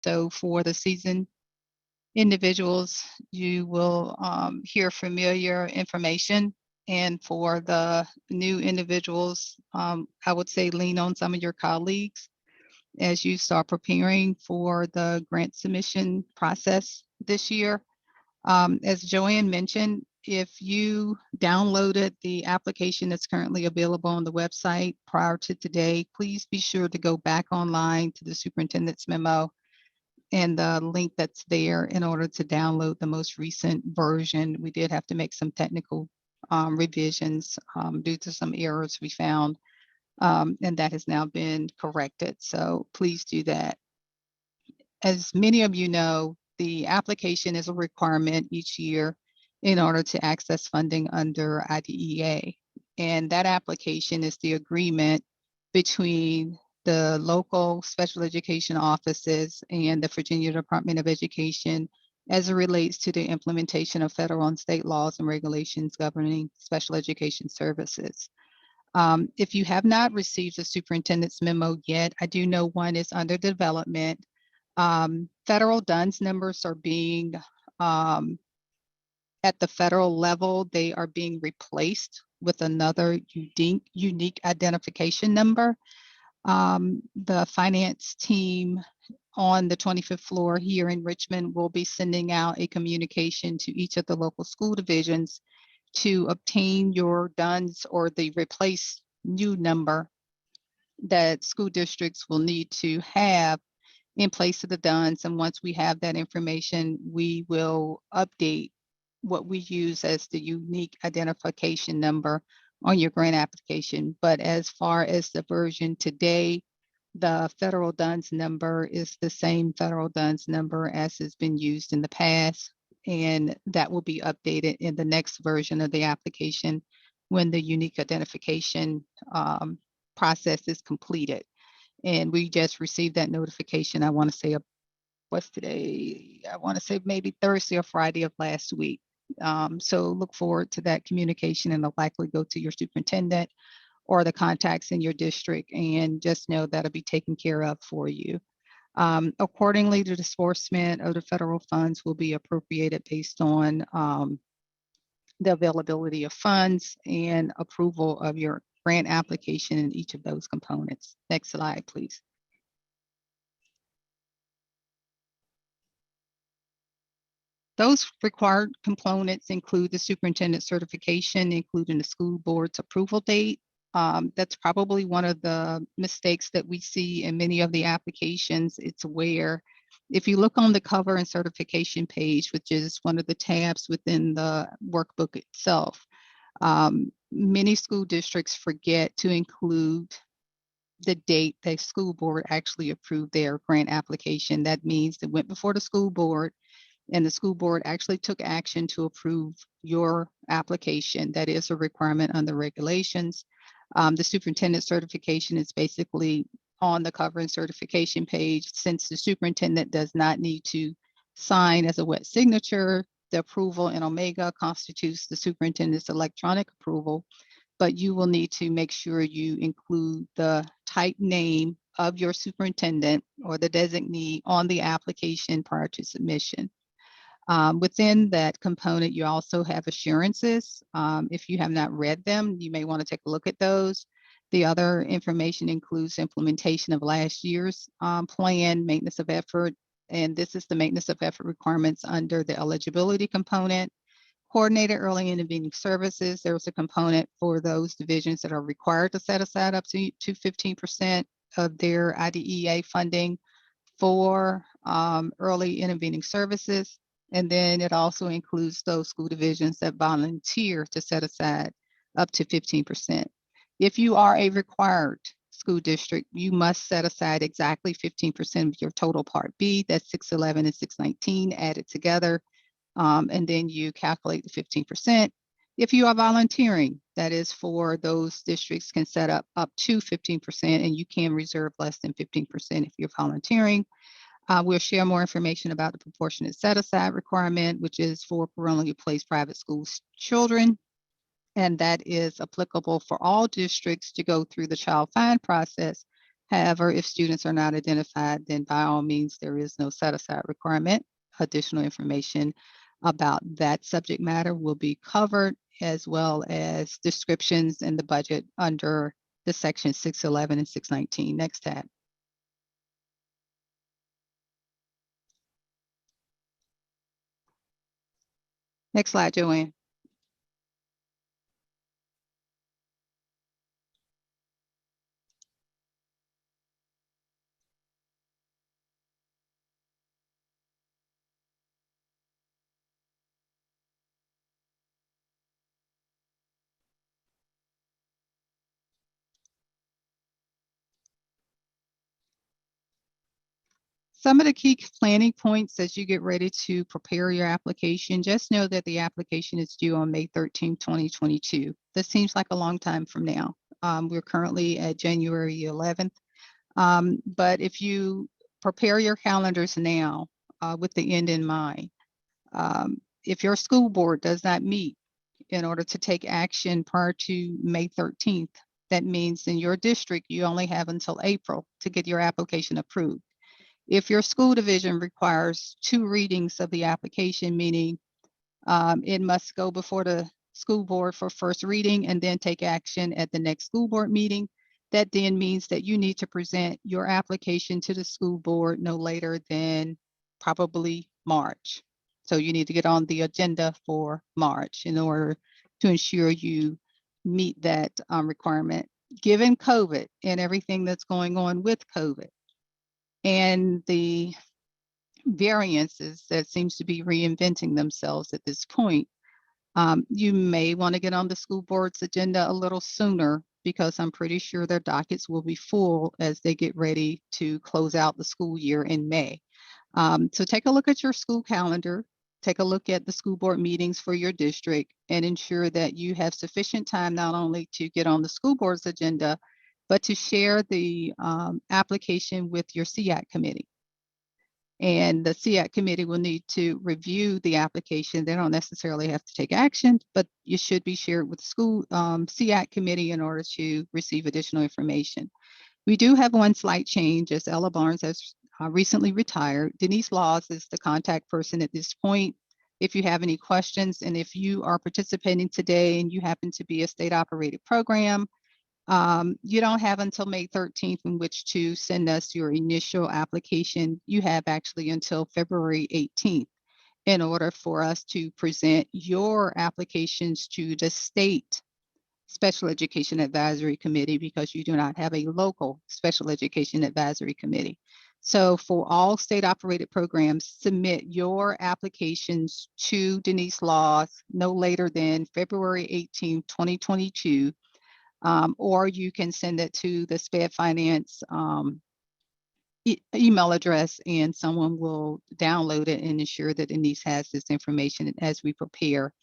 So for the seasoned individuals, you will hear familiar information. And for the new individuals, I would say lean on some of your colleagues as you start preparing for the grant submission process this year. As Joanne mentioned, if you downloaded the application that's currently available on the website prior to today, please be sure to go back online to the superintendent's memo and the link that's there in order to download the most recent version. We did have to make some technical revisions due to some errors we found, and that has now been corrected. So please do that. As many of you know, the application is a requirement each year in order to access funding under IDEA. And that application is the agreement between the local special education offices and the Virginia Department of Education as it relates to the implementation of federal and state laws and regulations governing special education services. If you have not received the superintendent's memo yet, I do know one is under development. Federal DUNS numbers are being, at the federal level, they are being replaced with another unique identification number. The finance team on the 25th floor here in Richmond will be sending out a communication to each of the local school divisions to obtain your DUNS or the replace new number that school districts will need to have in place of the DUNS. And once we have that information, we will update what we use as the unique identification number on your grant application. But as far as the version today, the federal DUNS number is the same federal DUNS number as has been used in the past, and that will be updated in the next version of the application when the unique identification process is completed. And we just received that notification, I want to say, what's today? I want to say maybe Thursday or Friday of last week. So look forward to that communication, and it'll likely go to your superintendent or the contacts in your district, and just know that'll be taken care of for you. Accordingly, the disbursement of the federal funds will be appropriated based on the availability of funds and approval of your grant application in each of those components. Next slide, please. Those required components include the superintendent certification, including the school board's approval date. That's probably one of the mistakes that we see in many of the applications. It's where if you look on the cover and certification page, which is one of the tabs within the workbook itself, many school districts forget to include the date the school board actually approved their grant application. That means it went before the school board, and the school board actually took action to approve your application. That is a requirement under regulations. The superintendent certification is basically on the cover and certification page. Since the superintendent does not need to sign as a wet signature, the approval in Omega constitutes the superintendent's electronic approval, but you will need to make sure you include the type name of your superintendent or the designee on the application prior to submission. Within that component, you also have assurances. If you have not read them, you may want to take a look at those. The other information includes implementation of last year's plan, maintenance of effort, and this is the maintenance of effort requirements under the eligibility component. Coordinated early intervening services, there's a component for those divisions that are required to set aside up to 15% of their IDEA funding for early intervening services. And then it also includes those school divisions that volunteer to set aside up to 15%. If you are a required school district, you must set aside exactly 15% of your total Part B, that's 611 and 619 added together, and then you calculate the 15%. If you are volunteering, that is for those districts can set up to 15%, and you can reserve less than 15% if you're volunteering. We'll share more information about the proportionate set-aside requirement, which is for parentally placed private school children. And that is applicable for all districts to go through the child find process However, if students are not identified, then by all means, there is no set-aside requirement. Additional information about that subject matter will be covered, as well as descriptions in the budget under the section 611 and 619. Next tab. Next slide, Joanne. Some of the key planning points as you get ready to prepare your application, just know that the application is due on May 13, 2022. This seems like a long time from now. We're currently at January 11th. But if you prepare your calendars now with the end in mind, if your school board does not meet in order to take action prior to May 13th, that means in your district, you only have until April to get your application approved. If your school division requires 2 readings of the application, meaning it must go before the school board for first reading and then take action at the next school board meeting, that then means that you need to present your application to the school board no later than probably March. So you need to get on the agenda for March in order to ensure you meet that requirement. Given COVID and everything that's going on with COVID, and the variances that seems to be reinventing themselves at this point, you may want to get on the school board's agenda a little sooner, because I'm pretty sure their dockets will be full as they get ready to close out the school year in May. So take a look at your school calendar, take a look at the school board meetings for your district, and ensure that you have sufficient time not only to get on the school board's agenda, but to share the application with your CEIS committee. And the CEIS committee will need to review the application. They don't necessarily have to take action, but you should be shared with the school CEIS committee in order to receive additional information. We do have one slight change, as Ella Barnes has recently retired. Denise Laws is the contact person at this point. If you have any questions, and if you are participating today and you happen to be a state operated program, you don't have until May 13th in which to send us your initial application. You have actually until February 18th in order for us to present your applications to the state Special Education Advisory Committee, because you do not have a local Special Education Advisory Committee. So for all state operated programs, submit your applications to Denise Laws no later than February 18th, 2022. Or you can send it to the SPED Finance email address, and someone will download it and ensure that Denise has this information as we prepare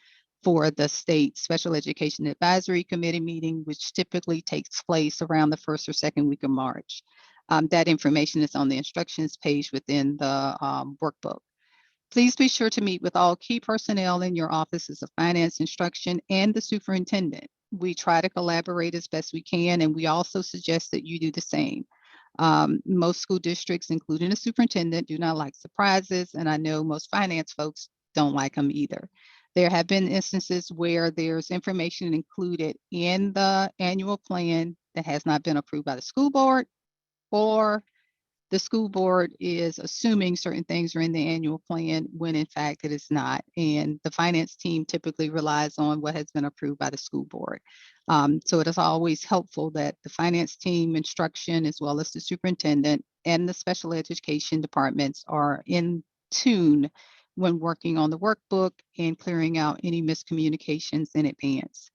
for the state Special Education Advisory Committee meeting, which typically takes place around the first or second week of March. That information is on the instructions page within the workbook. Please be sure to meet with all key personnel in your offices of finance, instruction, and the superintendent. We try to collaborate as best we can, and we also suggest that you do the same. Most school districts, including the superintendent, do not like surprises, and I know most finance folks don't like them either. There have been instances where there's information included in the annual plan that has not been approved by the school board, or the school board is assuming certain things are in the annual plan when in fact it is not. And the finance team typically relies on what has been approved by the school board. So it is always helpful that the finance team, instruction, as well as the superintendent and the special education departments are in tune when working on the workbook and clearing out any miscommunications in advance.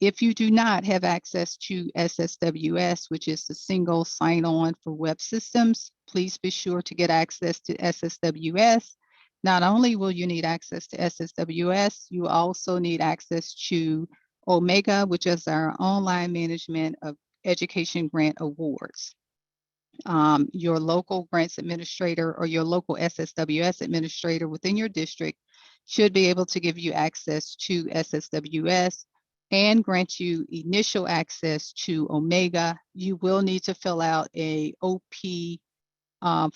If you do not have access to SSWS, which is the single sign-on for web systems, please be sure to get access to SSWS. Not only will you need access to SSWS, you also need access to Omega, which is our online management of education grant awards. Your local grants administrator or your local SSWS administrator within your district should be able to give you access to SSWS. and grant you initial access to Omega. You will need to fill out a OP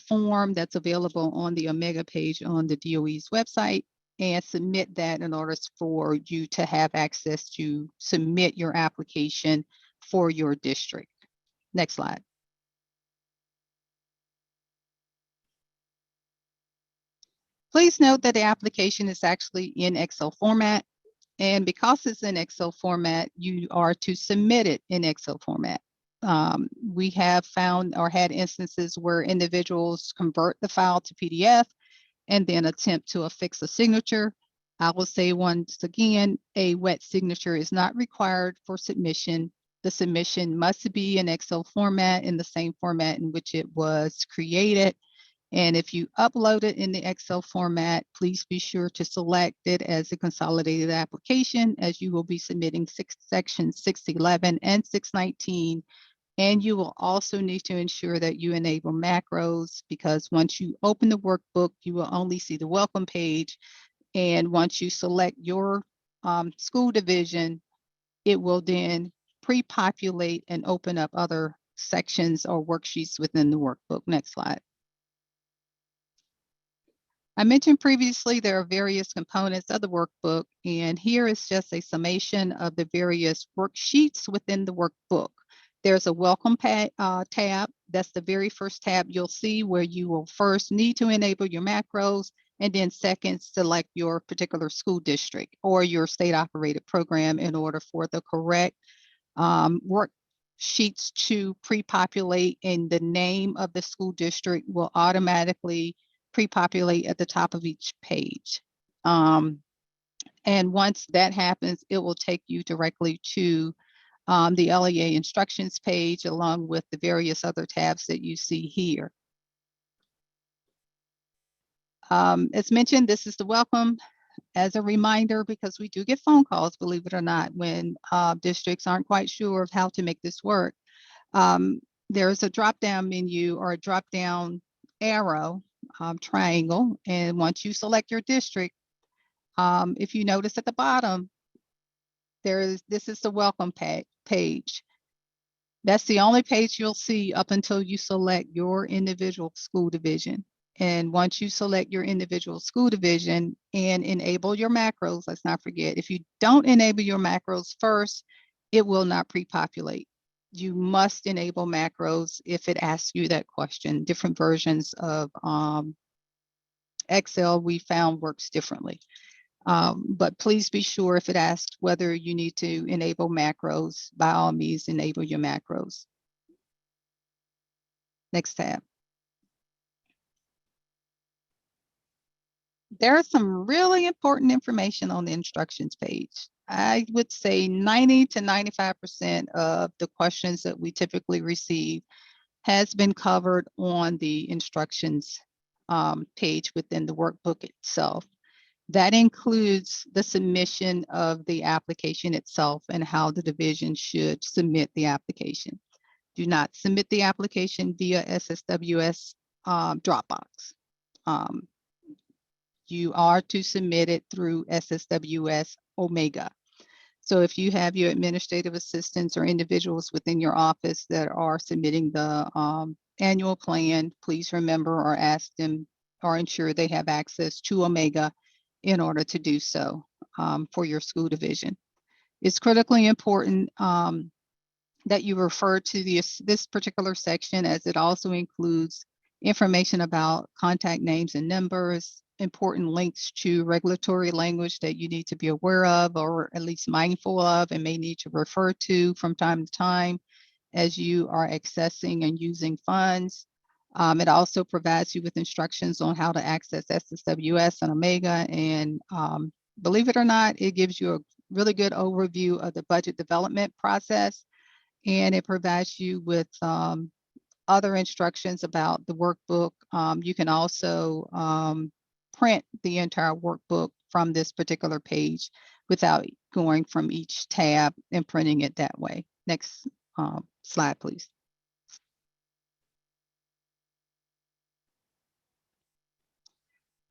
form that's available on the Omega page on the DOE's website, and submit that in order for you to have access to submit your application for your district. Next slide. Please note that the application is actually in Excel format, and because it's in Excel format, you are to submit it in Excel format. We have found or had instances where individuals convert the file to PDF and then attempt to affix a signature. I will say once again, a wet signature is not required for submission. The submission must be in Excel format, in the same format in which it was created. And if you upload it in the Excel format, please be sure to select it as a consolidated application, as you will be submitting sections 611 and 619. And you will also need to ensure that you enable macros, because once you open the workbook, you will only see the welcome page. And once you select your school division, it will then pre-populate and open up other sections or worksheets within the workbook. Next slide. I mentioned previously there are various components of the workbook, and here is just a summation of the various worksheets within the workbook. There's a welcome tab. That's the very first tab you'll see, where you will first need to enable your macros, and then second, select your particular school district or your state operated program in order for the correct worksheets to pre-populate, and the name of the school district will automatically pre-populate at the top of each page. And once that happens, it will take you directly to the LEA instructions page, along with the various other tabs that you see here. As mentioned, this is the welcome. As a reminder, because we do get phone calls, believe it or not, when districts aren't quite sure of how to make this work. There's a drop-down menu or a drop-down arrow triangle, and once you select your district, if you notice at the bottom, this is the welcome page. That's the only page you'll see up until you select your individual school division. And once you select your individual school division and enable your macros, let's not forget, if you don't enable your macros first, it will not pre-populate. You must enable macros if it asks you that question. Different versions of Excel we found works differently. But please be sure, if it asks whether you need to enable macros, by all means, enable your macros. Next tab. There's some really important information on the instructions page. I would say 90 to 95% of the questions that we typically receive has been covered on the instructions page within the workbook itself. That includes the submission of the application itself and how the division should submit the application. Do not submit the application via SSWS Dropbox. You are to submit it through SSWS Omega. So if you have your administrative assistants or individuals within your office that are submitting the annual plan, please remember or ask them or ensure they have access to Omega in order to do so for your school division. It's critically important that you refer to this particular section, as it also includes information about contact names and numbers, important links to regulatory language that you need to be aware of, or at least mindful of, and may need to refer to from time to time as you are accessing and using funds. It also provides you with instructions on how to access SSWS and Omega, and believe it or not, it gives you a really good overview of the budget development process, and it provides you with other instructions about the workbook. You can also print the entire workbook from this particular page without going from each tab and printing it that way. Next slide, please.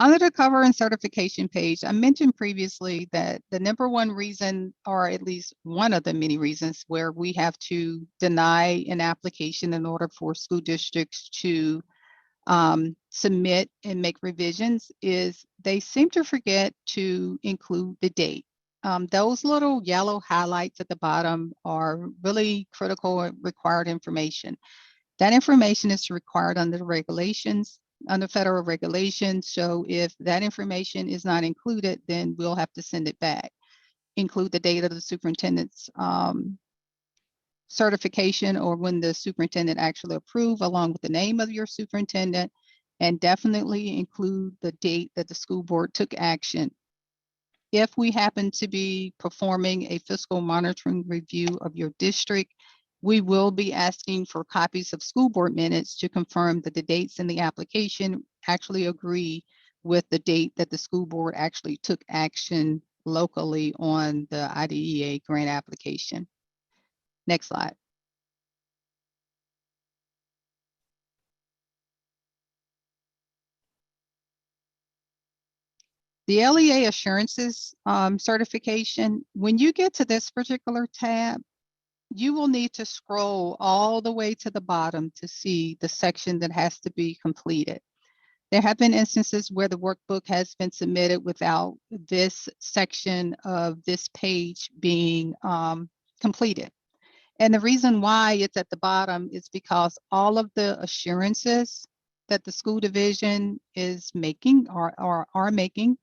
Under the cover and certification page, I mentioned previously that the number one reason, or at least one of the many reasons where we have to deny an application in order for school districts to submit and make revisions, is they seem to forget to include the date. Those little yellow highlights at the bottom are really critical and required information. That information is required under the regulations, under federal regulations. So if that information is not included, then we'll have to send it back. Include the date of the superintendent's certification, or when the superintendent actually approved, along with the name of your superintendent, and definitely include the date that the school board took action. If we happen to be performing a fiscal monitoring review of your district, we will be asking for copies of school board minutes to confirm that the dates in the application actually agree with the date that the school board actually took action locally on the IDEA grant application. Next slide. The LEA assurances certification, when you get to this particular tab, you will need to scroll all the way to the bottom to see the section that has to be completed. There have been instances where the workbook has been submitted without this section of this page being completed. And the reason why it's at the bottom is because all of the assurances that the school division is making or are making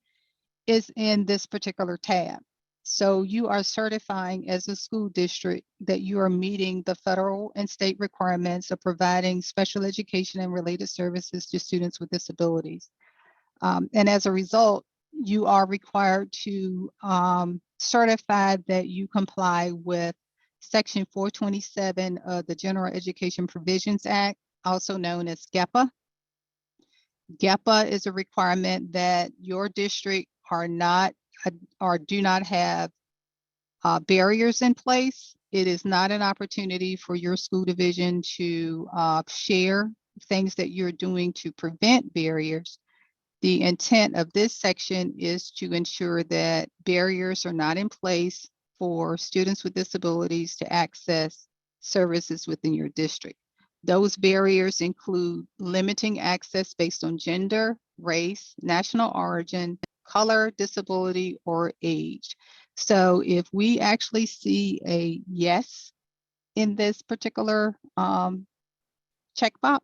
is in this particular tab. So you are certifying as a school district that you are meeting the federal and state requirements of providing special education and related services to students with disabilities. And as a result, you are required to certify that you comply with Section 427 of the General Education Provisions Act, also known as GEPA. GEPA is a requirement that your district are not or do not have barriers in place. It is not an opportunity for your school division to share things that you're doing to prevent barriers. The intent of this section is to ensure that barriers are not in place for students with disabilities to access services within your district. Those barriers include limiting access based on gender, race, national origin, color, disability, or age. So if we actually see a yes in this particular checkbox,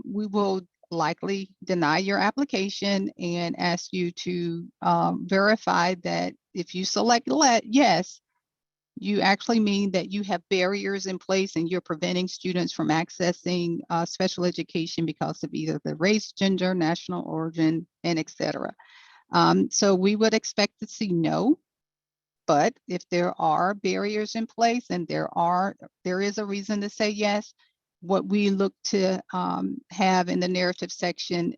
we will likely deny your application and ask you to verify that if you select yes, you actually mean that you have barriers in place and you're preventing students from accessing special education because of either the race, gender, national origin, and etc. So we would expect to see no, but if there are barriers in place and there is a reason to say yes, what we look to have in the narrative section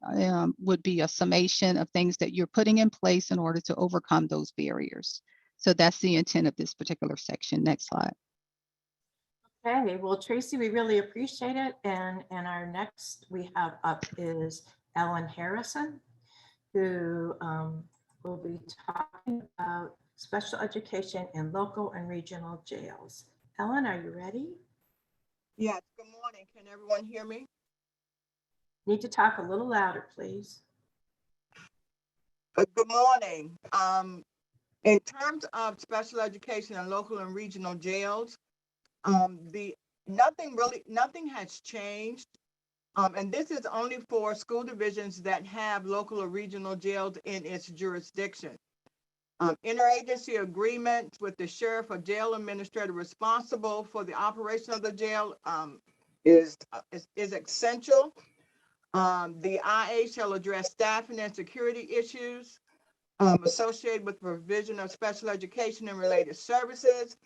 would be a summation of things that you're putting in place in order to overcome those barriers. So that's the intent of this particular section. Next slide. Okay, well, Tracy, we really appreciate it. And our next we have up is Ellen Harrison, who will be talking about special education in local and regional jails. Ellen, are you ready? Yes, good morning. Can everyone hear me? Need to talk a little louder, please. Good morning. In terms of special education in local and regional jails, nothing has changed. And this is only for school divisions that have local or regional jails in its jurisdiction. Interagency agreements with the sheriff or jail administrator responsible for the operation of the jail is essential. The IA shall address staffing and security issues associated with the provision of special education and related services.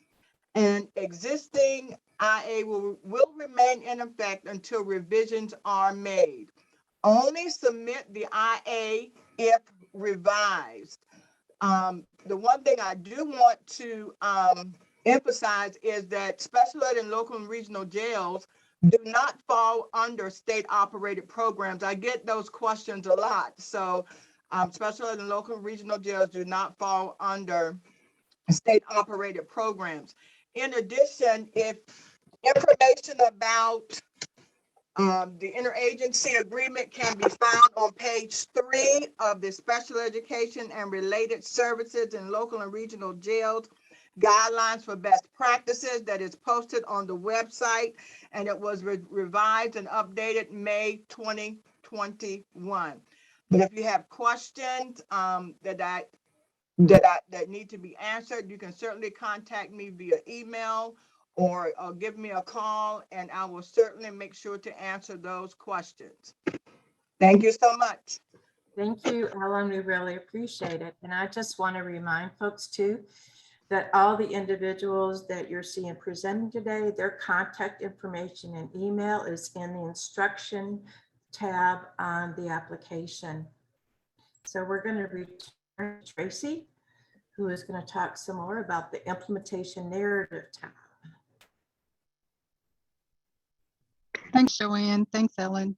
And existing IA will remain in effect until revisions are made. Only submit the IA if revised. The one thing I do want to emphasize is that special ed and local and regional jails do not fall under state-operated programs. I get those questions a lot. So especially the local and regional jails do not fall under state-operated programs. In addition, if information about the interagency agreement can be found on page 3 of the Special Education and Related Services in Local and Regional Jails Guidelines for Best Practices that is posted on the website, and it was revised and updated May 2021. But if you have questions that need to be answered, you can certainly contact me via email or give me a call, and I will certainly make sure to answer those questions. Thank you so much. Thank you, Ellen. We really appreciate it. And I just want to remind folks too, that all the individuals that you're seeing presenting today, their contact information and email is in the instruction tab on the application. So we're going to return to Tracy, who is going to talk some more about the implementation narrative tab. Thanks, Joanne. Thanks, Ellen.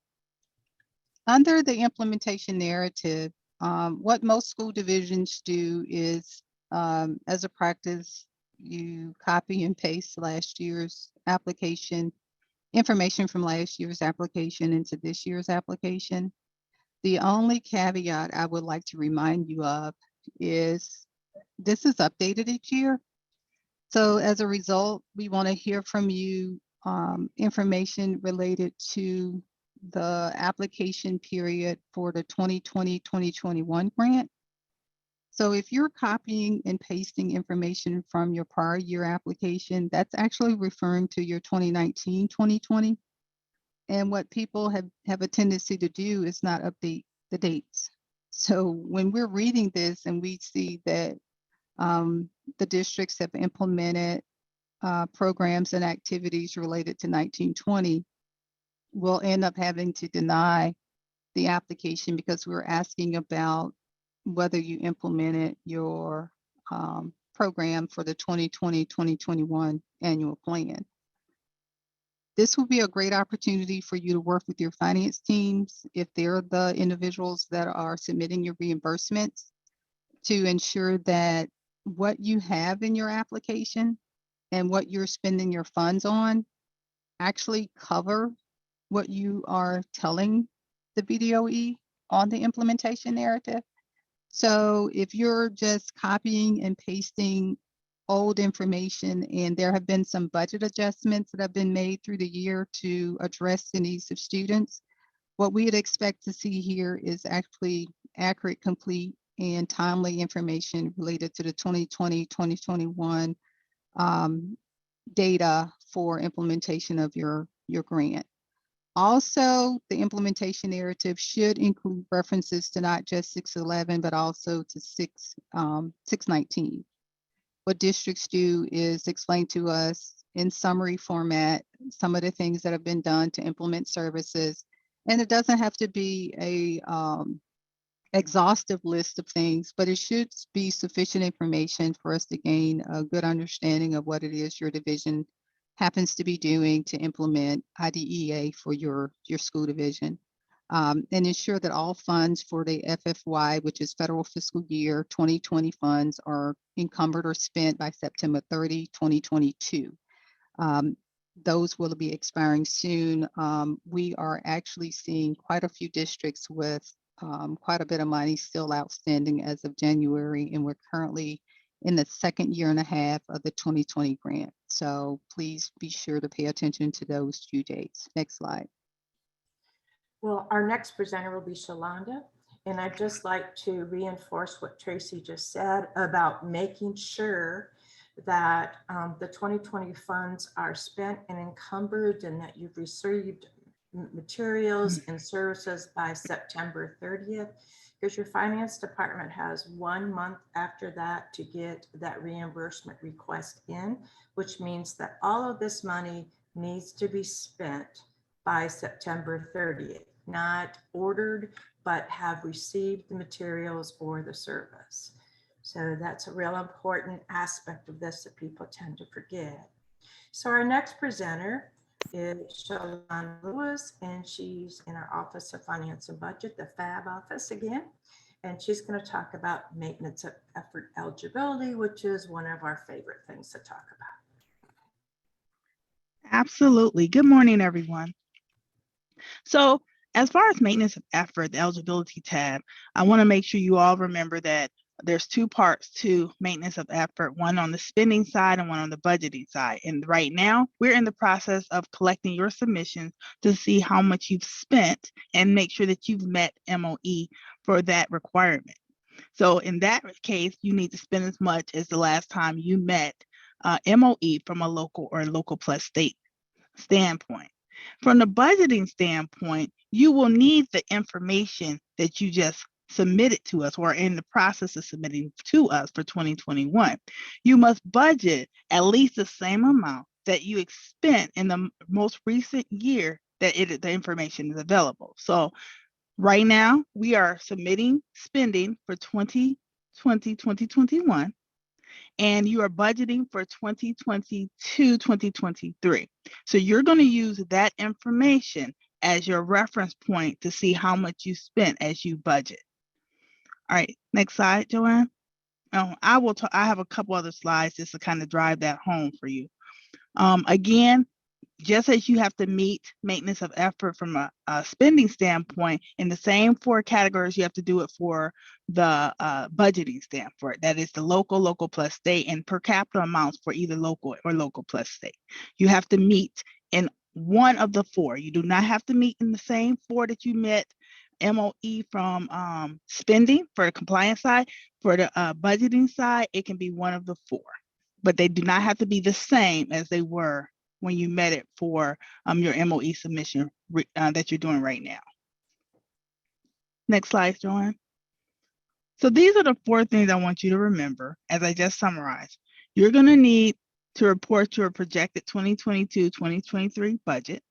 Under the implementation narrative, what most school divisions do is, as a practice, you copy and paste last year's application, information from last year's application into this year's application. The only caveat I would like to remind you of is this is updated each year. So as a result, we want to hear from you information related to the application period for the 2020-2021 grant. So if you're copying and pasting information from your prior year application, that's actually referring to your 2019-2020. And what people have a tendency to do is not update the dates. So when we're reading this and we see that the districts have implemented programs and activities related to 1920, we'll end up having to deny the application because we're asking about whether you implemented your program for the 2020-2021 annual plan. This will be a great opportunity for you to work with your finance teams if they're the individuals that are submitting your reimbursements to ensure that what you have in your application and what you're spending your funds on actually cover what you are telling the BDOE on the implementation narrative. So if you're just copying and pasting old information and there have been some budget adjustments that have been made through the year to address the needs of students, what we'd expect to see here is actually accurate, complete, and timely information related to the 2020-2021 data for implementation of your grant. Also, the implementation narrative should include references to not just 611, but also to 619. What districts do is explain to us in summary format some of the things that have been done to implement services. And it doesn't have to be a exhaustive list of things, but it should be sufficient information for us to gain a good understanding of what it is your division happens to be doing to implement IDEA for your school division. And ensure that all funds for the FFY, which is federal fiscal year 2020 funds, are encumbered or spent by September 30, 2022. Those will be expiring soon. We are actually seeing quite a few districts with quite a bit of money still outstanding as of January, and we're currently in the second year and a half of the 2020 grant. So please be sure to pay attention to those due dates. Next slide. Well, our next presenter will be Shalonda, and I'd just like to reinforce what Tracy just said about making sure that the 2020 funds are spent and encumbered and that you've received materials and services by September 30th, because your finance department has 1 month after that to get that reimbursement request in, which means that all of this money needs to be spent by September 30th, not ordered, but have received the materials or the service. So that's a real important aspect of this that people tend to forget. So our next presenter is Shalon Lewis, and she's in our Office of Finance and Budget, the FAB office again. And she's going to talk about maintenance of effort eligibility, which is one of our favorite things to talk about. Absolutely. Good morning, everyone. So as far as maintenance of effort, the eligibility tab, I want to make sure you all remember that there's two parts to maintenance of effort, one on the spending side and one on the budgeting side. And right now, we're in the process of collecting your submissions to see how much you've spent and make sure that you've met MOE for that requirement. So in that case, you need to spend as much as the last time you met MOE from a local or local plus state standpoint. From the budgeting standpoint, you will need the information that you just submitted to us or in the process of submitting to us for 2021. You must budget at least the same amount that you spent in the most recent year that the information is available. So right now, we are submitting spending for 2020, 2021. And you are budgeting for 2022, 2023. So you're going to use that information as your reference point to see how much you spent as you budget. All right, next slide, Joanne. I have a couple other slides just to kind of drive that home for you. Again, just as you have to meet maintenance of effort from a spending standpoint, in the same 4 categories, you have to do it for the budgeting standpoint. That is the local plus state, and per capita amounts for either local or local plus state. You have to meet in one of the 4. You do not have to meet in the same 4 that you met MOE from spending for the compliance side. For the budgeting side, it can be one of the 4, but they do not have to be the same as they were when you met it for your MOE submission that you're doing right now. Next slide, Joanne. So these are the 4 things I want you to remember as I just summarized. You're going to need to report your projected 2022-2023 budget,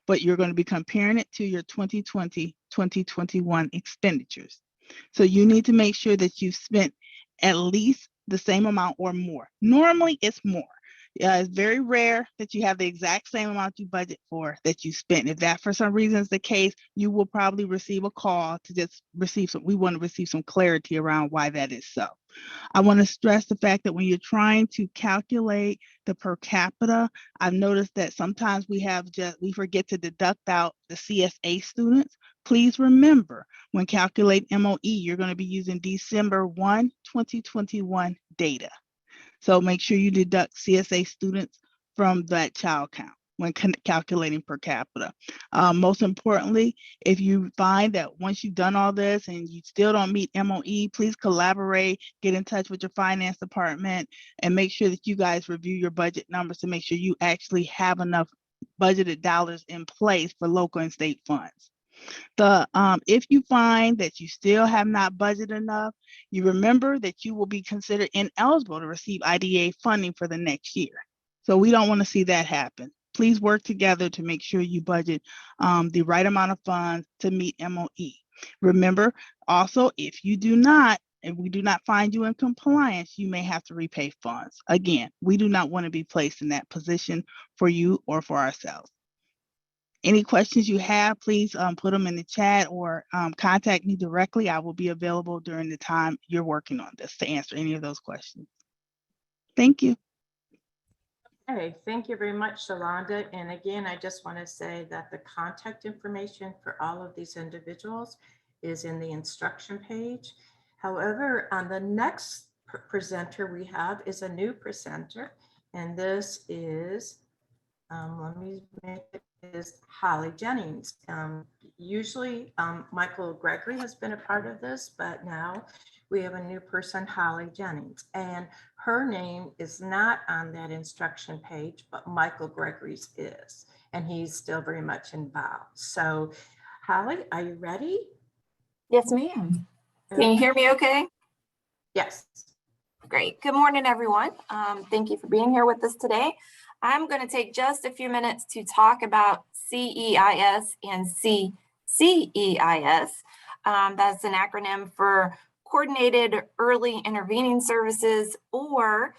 but you're going to be comparing it to your 2020-2021 expenditures. So you need to make sure that you've spent at least the same amount or more. Normally, it's more. It's very rare that you have the exact same amount you budget for that you spent. If that for some reason is the case, you will probably receive a call to just receive some, we want to receive some clarity around why that is so. I want to stress the fact that when you're trying to calculate the per capita, I've noticed that sometimes we forget to deduct out the CSA students. Please remember, when calculating MOE, you're going to be using December 1, 2021 data. So make sure you deduct CSA students from that child count when calculating per capita. Most importantly, if you find that once you've done all this and you still don't meet MOE, please collaborate, get in touch with your finance department, and make sure that you guys review your budget numbers to make sure you actually have enough budgeted dollars in place for local and state funds. If you find that you still have not budgeted enough, you remember that you will be considered ineligible to receive IDA funding for the next year. So we don't want to see that happen. Please work together to make sure you budget the right amount of funds to meet MOE. Remember, also, if we do not find you in compliance, you may have to repay funds. Again, we do not want to be placed in that position for you or for ourselves. Any questions you have, please put them in the chat or contact me directly. I will be available during the time you're working on this to answer any of those questions. Thank you. Okay, thank you very much, Shalonda. And again, I just want to say that the contact information for all of these individuals is in the instruction page. However, on the next presenter we have is a new presenter, and this is, let me make it, is Holly Jennings. Usually Michael Gregory has been a part of this, but now we have a new person, Holly Jennings, and her name is not on that instruction page, but Michael Gregory's is, and he's still very much involved. So Holly, are you ready? Yes, ma'am. Can you hear me okay? Yes. Great. Good morning, everyone. Thank you for being here with us today. I'm going to take just a few minutes to talk about CEIS and CCEIS. That's an acronym for Coordinated Early Intervening Services or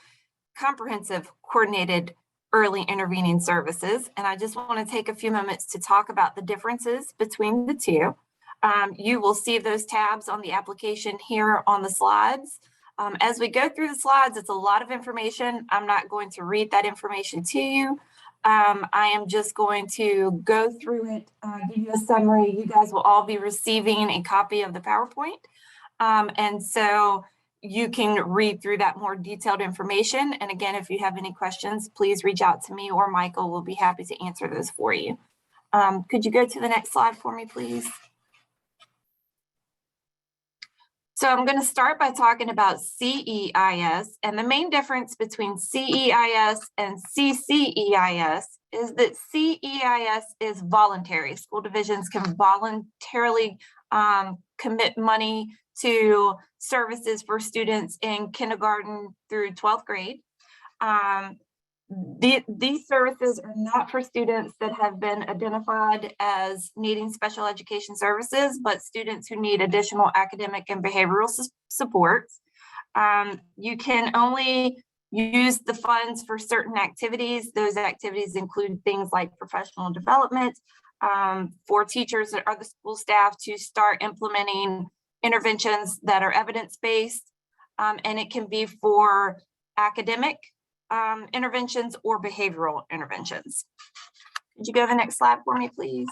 Comprehensive Coordinated early intervening services. And I just want to take a few moments to talk about the differences between the two. You will see those tabs on the application here on the slides. As we go through the slides, it's a lot of information. I'm not going to read that information to you. I am just going to go through it, give you a summary. You guys will all be receiving a copy of the PowerPoint. And so you can read through that more detailed information. And again, if you have any questions, please reach out to me or Michael. We'll be happy to answer those for you. Could you go to the next slide for me, please? So I'm going to start by talking about CEIS, and the main difference between CEIS and CCEIS is that CEIS is voluntary. School divisions can voluntarily commit money to services for students in kindergarten through 12th grade. These services are not for students that have been identified as needing special education services, but students who need additional academic and behavioral supports. You can only use the funds for certain activities. Those activities include things like professional development for teachers or the school staff to start implementing interventions that are evidence-based, and it can be for academic interventions or behavioral interventions. Could you go to the next slide for me, please?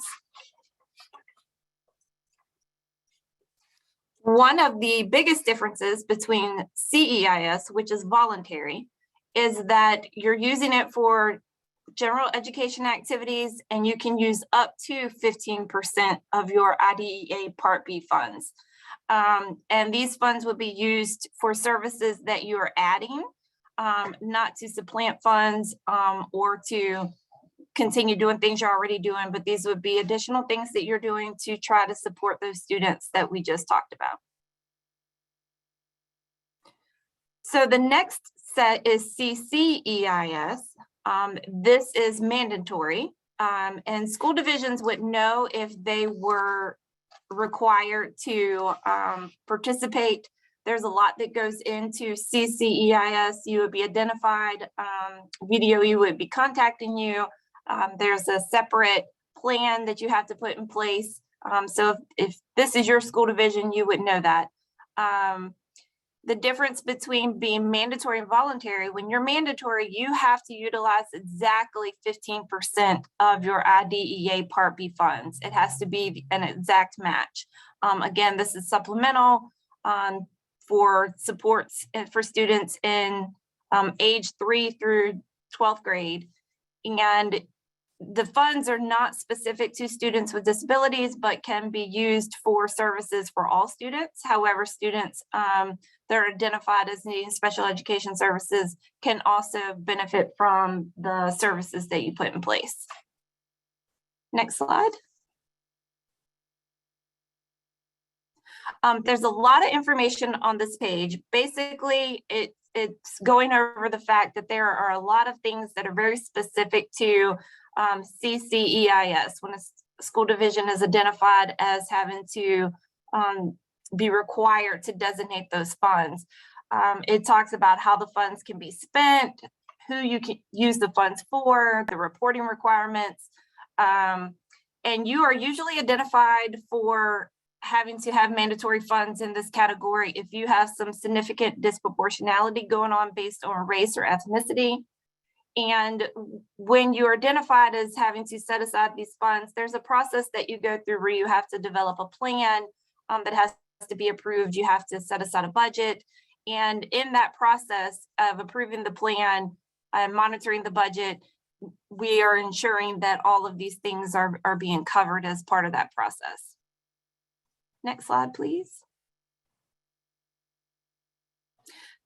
One of the biggest differences between CEIS, which is voluntary, is that you're using it for general education activities, and you can use up to 15% of your IDEA Part B funds. And these funds would be used for services that you are adding, not to supplant funds or to continue doing things you're already doing, but these would be additional things that you're doing to try to support those students that we just talked about. So the next set is CCEIS. This is mandatory, and school divisions would know if they were required to participate. There's a lot that goes into CCEIS. You would be identified, VDOE would be contacting you. There's a separate plan that you have to put in place. So if this is your school division, you would know that. The difference between being mandatory and voluntary, when you're mandatory, you have to utilize exactly 15% of your IDEA Part B funds. It has to be an exact match. Again, this is supplemental for supports for students in age 3 through 12th grade. And the funds are not specific to students with disabilities, but can be used for services for all students. However, students that are identified as needing special education services can also benefit from the services that you put in place. Next slide. There's a lot of information on this page. Basically, it's going over the fact that there are a lot of things that are very specific to CCEIS when a school division is identified as having to be required to designate those funds. It talks about how the funds can be spent, who you can use the funds for, the reporting requirements, and you are usually identified for having to have mandatory funds in this category if you have some significant disproportionality going on based on race or ethnicity. And when you're identified as having to set aside these funds, there's a process that you go through where you have to develop a plan that has to be approved. You have to set aside a budget. And in that process of approving the plan and monitoring the budget, we are ensuring that all of these things are being covered as part of that process. Next slide, please.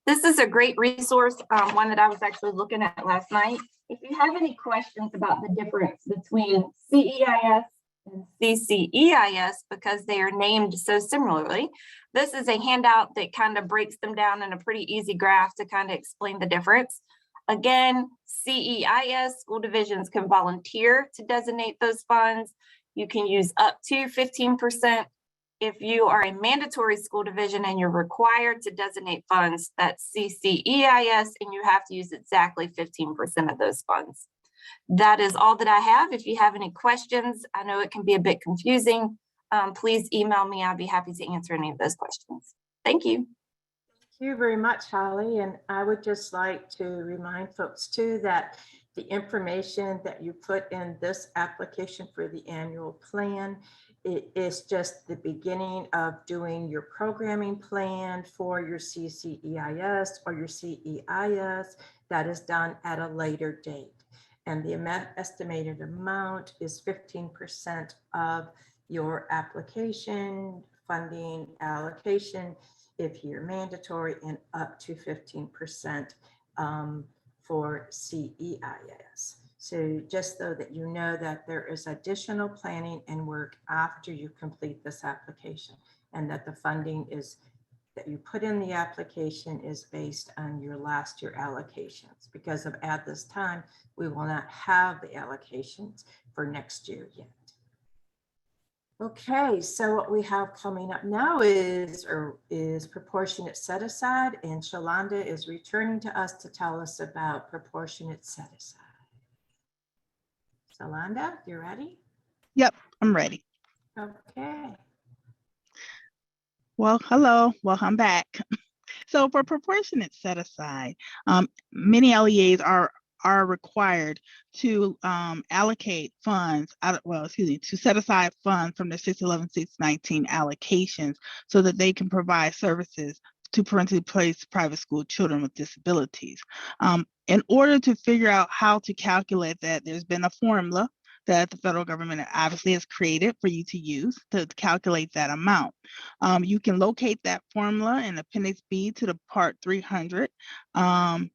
This is a great resource, one that I was actually looking at last night. If you have any questions about the difference between CEIS and CCEIS, because they are named so similarly, this is a handout that kind of breaks them down in a pretty easy graph to kind of explain the difference. Again, CEIS, school divisions can volunteer to designate those funds. You can use up to 15%. If you are a mandatory school division and you're required to designate funds, that's CCEIS, and you have to use exactly 15% of those funds. That is all that I have. If you have any questions, I know it can be a bit confusing. Please email me. I'll be happy to answer any of those questions. Thank you. Thank you very much, Holly. And I would just like to remind folks too that the information that you put in this application for the annual plan, it is just the beginning of doing your programming plan for your CCEIS or your CEIS. That is done at a later date. And the estimated amount is 15% of your application funding allocation if you're mandatory, and up to 15% for CEIS. So just so that you know that there is additional planning and work after you complete this application, and that the funding is that you put in the application is based on your last year allocations, because of at this time, we will not have the allocations for next year yet. Okay, so what we have coming up now is proportionate set aside, and Shalonda is returning to us to tell us about proportionate set aside. Shalonda, you ready? Yep, I'm ready. Okay. Well, hello, well, I'm back. So for proportionate set aside, many LEAs are required to allocate funds to set aside funds from their 611, 619 allocations so that they can provide services to parentally placed private school children with disabilities. In order to figure out how to calculate that, there's been a formula that the federal government obviously has created for you to use to calculate that amount. You can locate that formula in Appendix B to the Part 300 and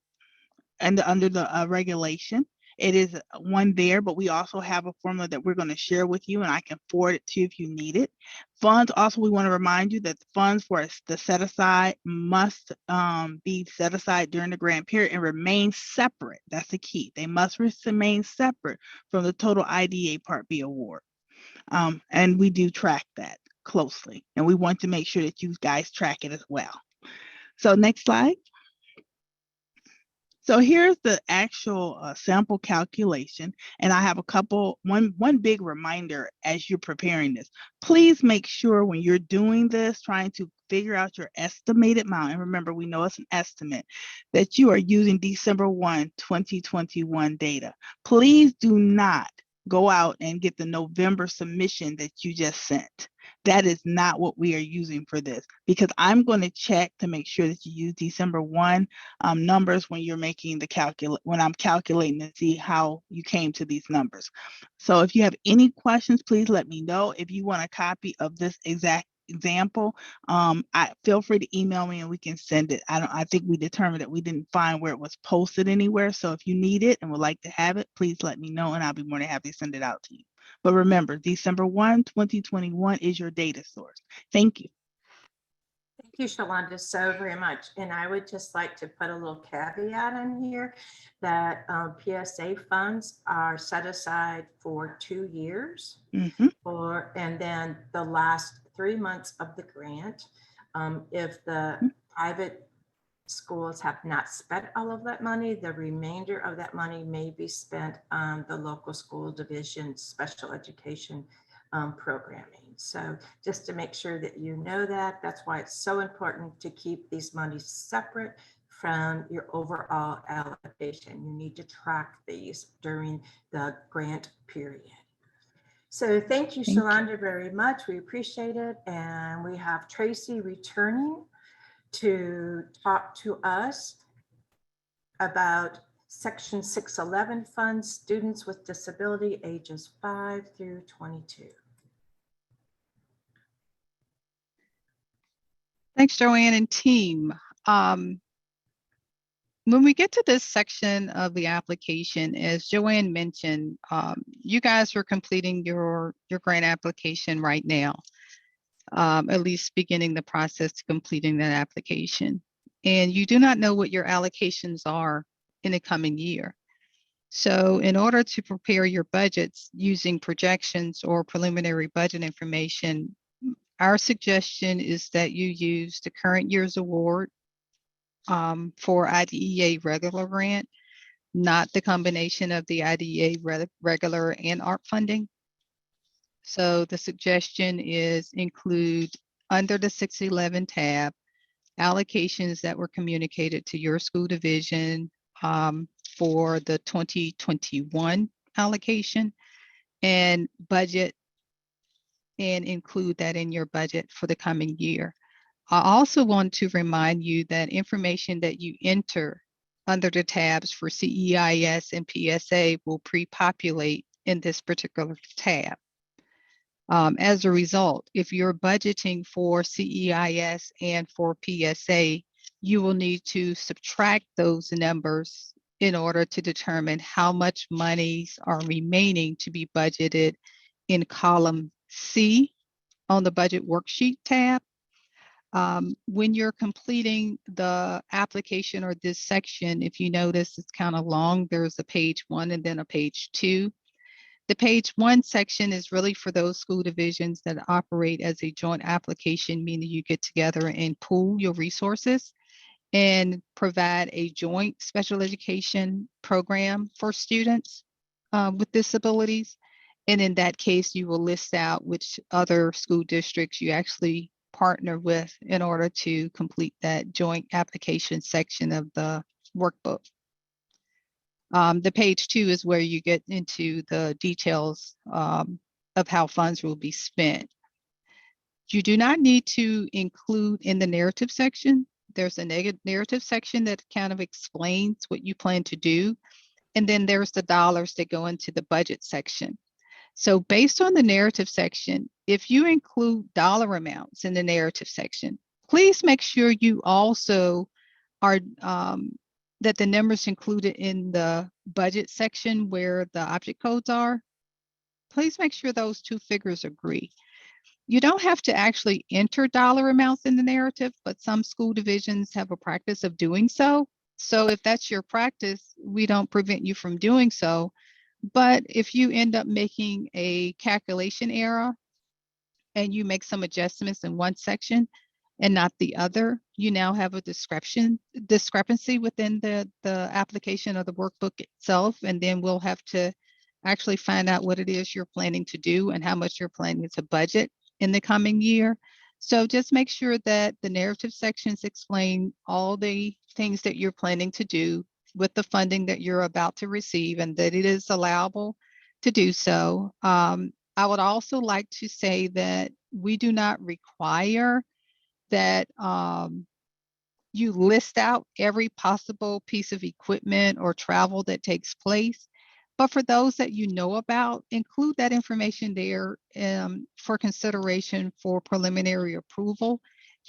under the regulation. It is one there, but we also have a formula that we're going to share with you, and I can forward it to you if you need it. Funds, also, we want to remind you that the funds for the set aside must be set aside during the grant period and remain separate. That's the key. They must remain separate from the total IDA Part B award. And we do track that closely, and we want to make sure that you guys track it as well. So next slide. So here's the actual sample calculation, and I have one big reminder as you're preparing this. Please make sure when you're doing this, trying to figure out your estimated amount, and remember, we know it's an estimate, that you are using December 1, 2021 data. Please do not go out and get the November submission that you just sent. That is not what we are using for this, because I'm going to check to make sure that you use December 1 numbers when you're making the when I'm calculating to see how you came to these numbers. So if you have any questions, please let me know. If you want a copy of this exact example, feel free to email me and we can send it. I think we determined that we didn't find where it was posted anywhere. So if you need it and would like to have it, please let me know and I'll be more than happy to send it out to you. But remember, December 1, 2021 is your data source. Thank you. Thank you, Shalonda, so very much. And I would just like to put a little caveat in here that PSA funds are set aside for 2 years, and then the last 3 months of the grant. If the private schools have not spent all of that money, the remainder of that money may be spent on the local school division special education programming. So just to make sure that you know that, that's why it's so important to keep these monies separate from your overall allocation. You need to track these during the grant period. So thank you, Shalonda, very much. We appreciate it. And we have Tracy returning to talk to us about Section 611 funds, students with disability ages 5 through 22. Thanks, Joanne and team. When we get to this section of the application, as Joanne mentioned, you guys are completing your grant application right now, at least beginning the process to completing that application. And you do not know what your allocations are in the coming year. So in order to prepare your budgets using projections or preliminary budget information, Our suggestion is that you use the current year's award for IDEA regular grant, not the combination of the IDEA regular and ARP funding. So the suggestion is include under the 611 tab, allocations that were communicated to your school division for the 2021 allocation, and budget and include that in your budget for the coming year. I also want to remind you that information that you enter under the tabs for CEIS and PSA will pre-populate in this particular tab. As a result, if you're budgeting for CEIS and for PSA, you will need to subtract those numbers in order to determine how much monies are remaining to be budgeted in column C on the budget worksheet tab. When you're completing the application or this section, if you notice it's kind of long, there's a page 1 and then a page 2. The page 1 section is really for those school divisions that operate as a joint application, meaning you get together and pool your resources and provide a joint special education program for students with disabilities. And in that case, you will list out which other school districts you actually partner with in order to complete that joint application section of the workbook. The page 2 is where you get into the details of how funds will be spent. You do not need to include in the narrative section. There's a narrative section that kind of explains what you plan to do. And then there's the dollars that go into the budget section. So based on the narrative section, if you include dollar amounts in the narrative section, please make sure you also are that the numbers included in the budget section where the object codes are, please make sure those two figures agree. You don't have to actually enter dollar amounts in the narrative, but some school divisions have a practice of doing so. So if that's your practice, we don't prevent you from doing so. But if you end up making a calculation error and you make some adjustments in one section and not the other, you now have a discrepancy within the application of the workbook itself. And then we'll have to actually find out what it is you're planning to do and how much you're planning to budget in the coming year. So just make sure that the narrative sections explain all the things that you're planning to do with the funding that you're about to receive and that it is allowable to do so. I would also like to say that we do not require that you list out every possible piece of equipment or travel that takes place. But for those that you know about, include that information there for consideration for preliminary approval.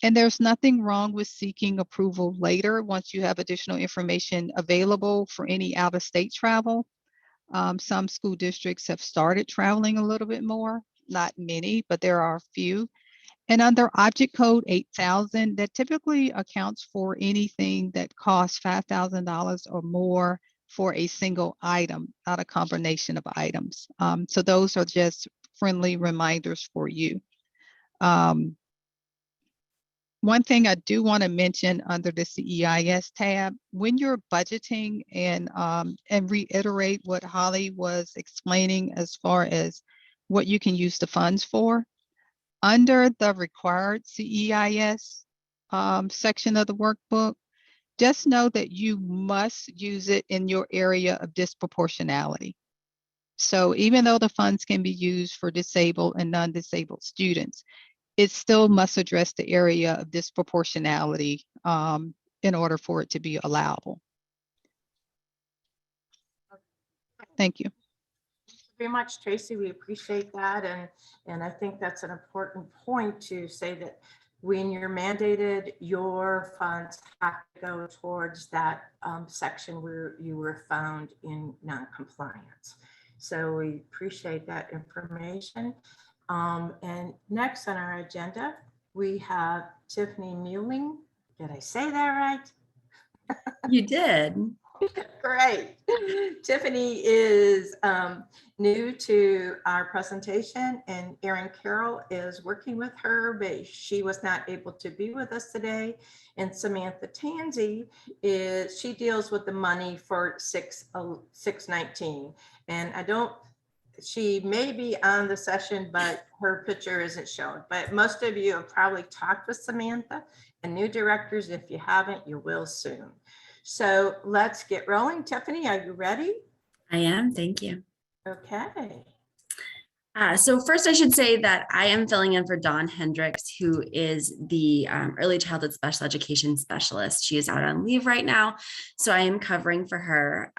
And there's nothing wrong with seeking approval later once you have additional information available for any out-of-state travel. Some school districts have started traveling a little bit more, not many, but there are a few. And under object code 8000, that typically accounts for anything that costs $5,000 or more for a single item, not a combination of items. So those are just friendly reminders for you. One thing I do want to mention under the CEIS tab, when you're budgeting and reiterate what Holly was explaining as far as what you can use the funds for, under the required CEIS section of the workbook, just know that you must use it in your area of disproportionality. So even though the funds can be used for disabled and non-disabled students, it still must address the area of disproportionality in order for it to be allowable. Thank you. Very much, Tracy. We appreciate that. And I think that's an important point to say that when you're mandated, your funds have to go towards that section where you were found in non-compliance. So we appreciate that information. And next on our agenda, we have Tiffany Muehling. Did I say that right? You did. Great. Tiffany is new to our presentation, and Erin Carroll is working with her, but she was not able to be with us today. And Samantha Tansey she deals with the money for 619. And she may be on the session, but her picture isn't shown. But most of you have probably talked with Samantha, and new directors, if you haven't, you will soon. So let's get rolling. Tiffany, are you ready? I am, thank you. Okay. So first I should say that I am filling in for Dawn Hendricks, who is the early childhood special education specialist. She is out on leave right now, so I am covering for her.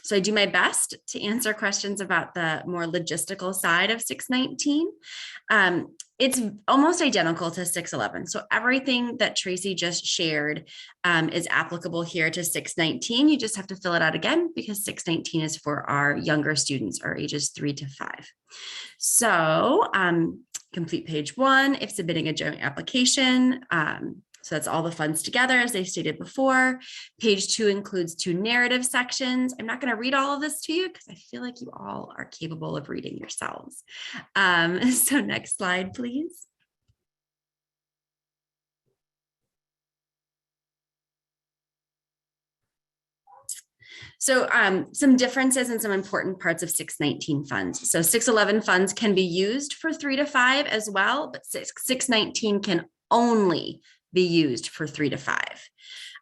So I do my best to answer questions about the more logistical side of 619. It's almost identical to 611. So everything that Tracy just shared is applicable here to 619. You just have to fill it out again because 619 is for our younger students, our ages 3 to 5. So complete page 1 if submitting a joint application. So that's all the funds together, as I stated before. Page 2 includes 2 narrative sections. I'm not going to read all of this to you because I feel like you all are capable of reading yourselves. So next slide, please. So some differences and some important parts of 619 funds. So 611 funds can be used for 3 to 5 as well, but 619 can only be used for 3 to 5.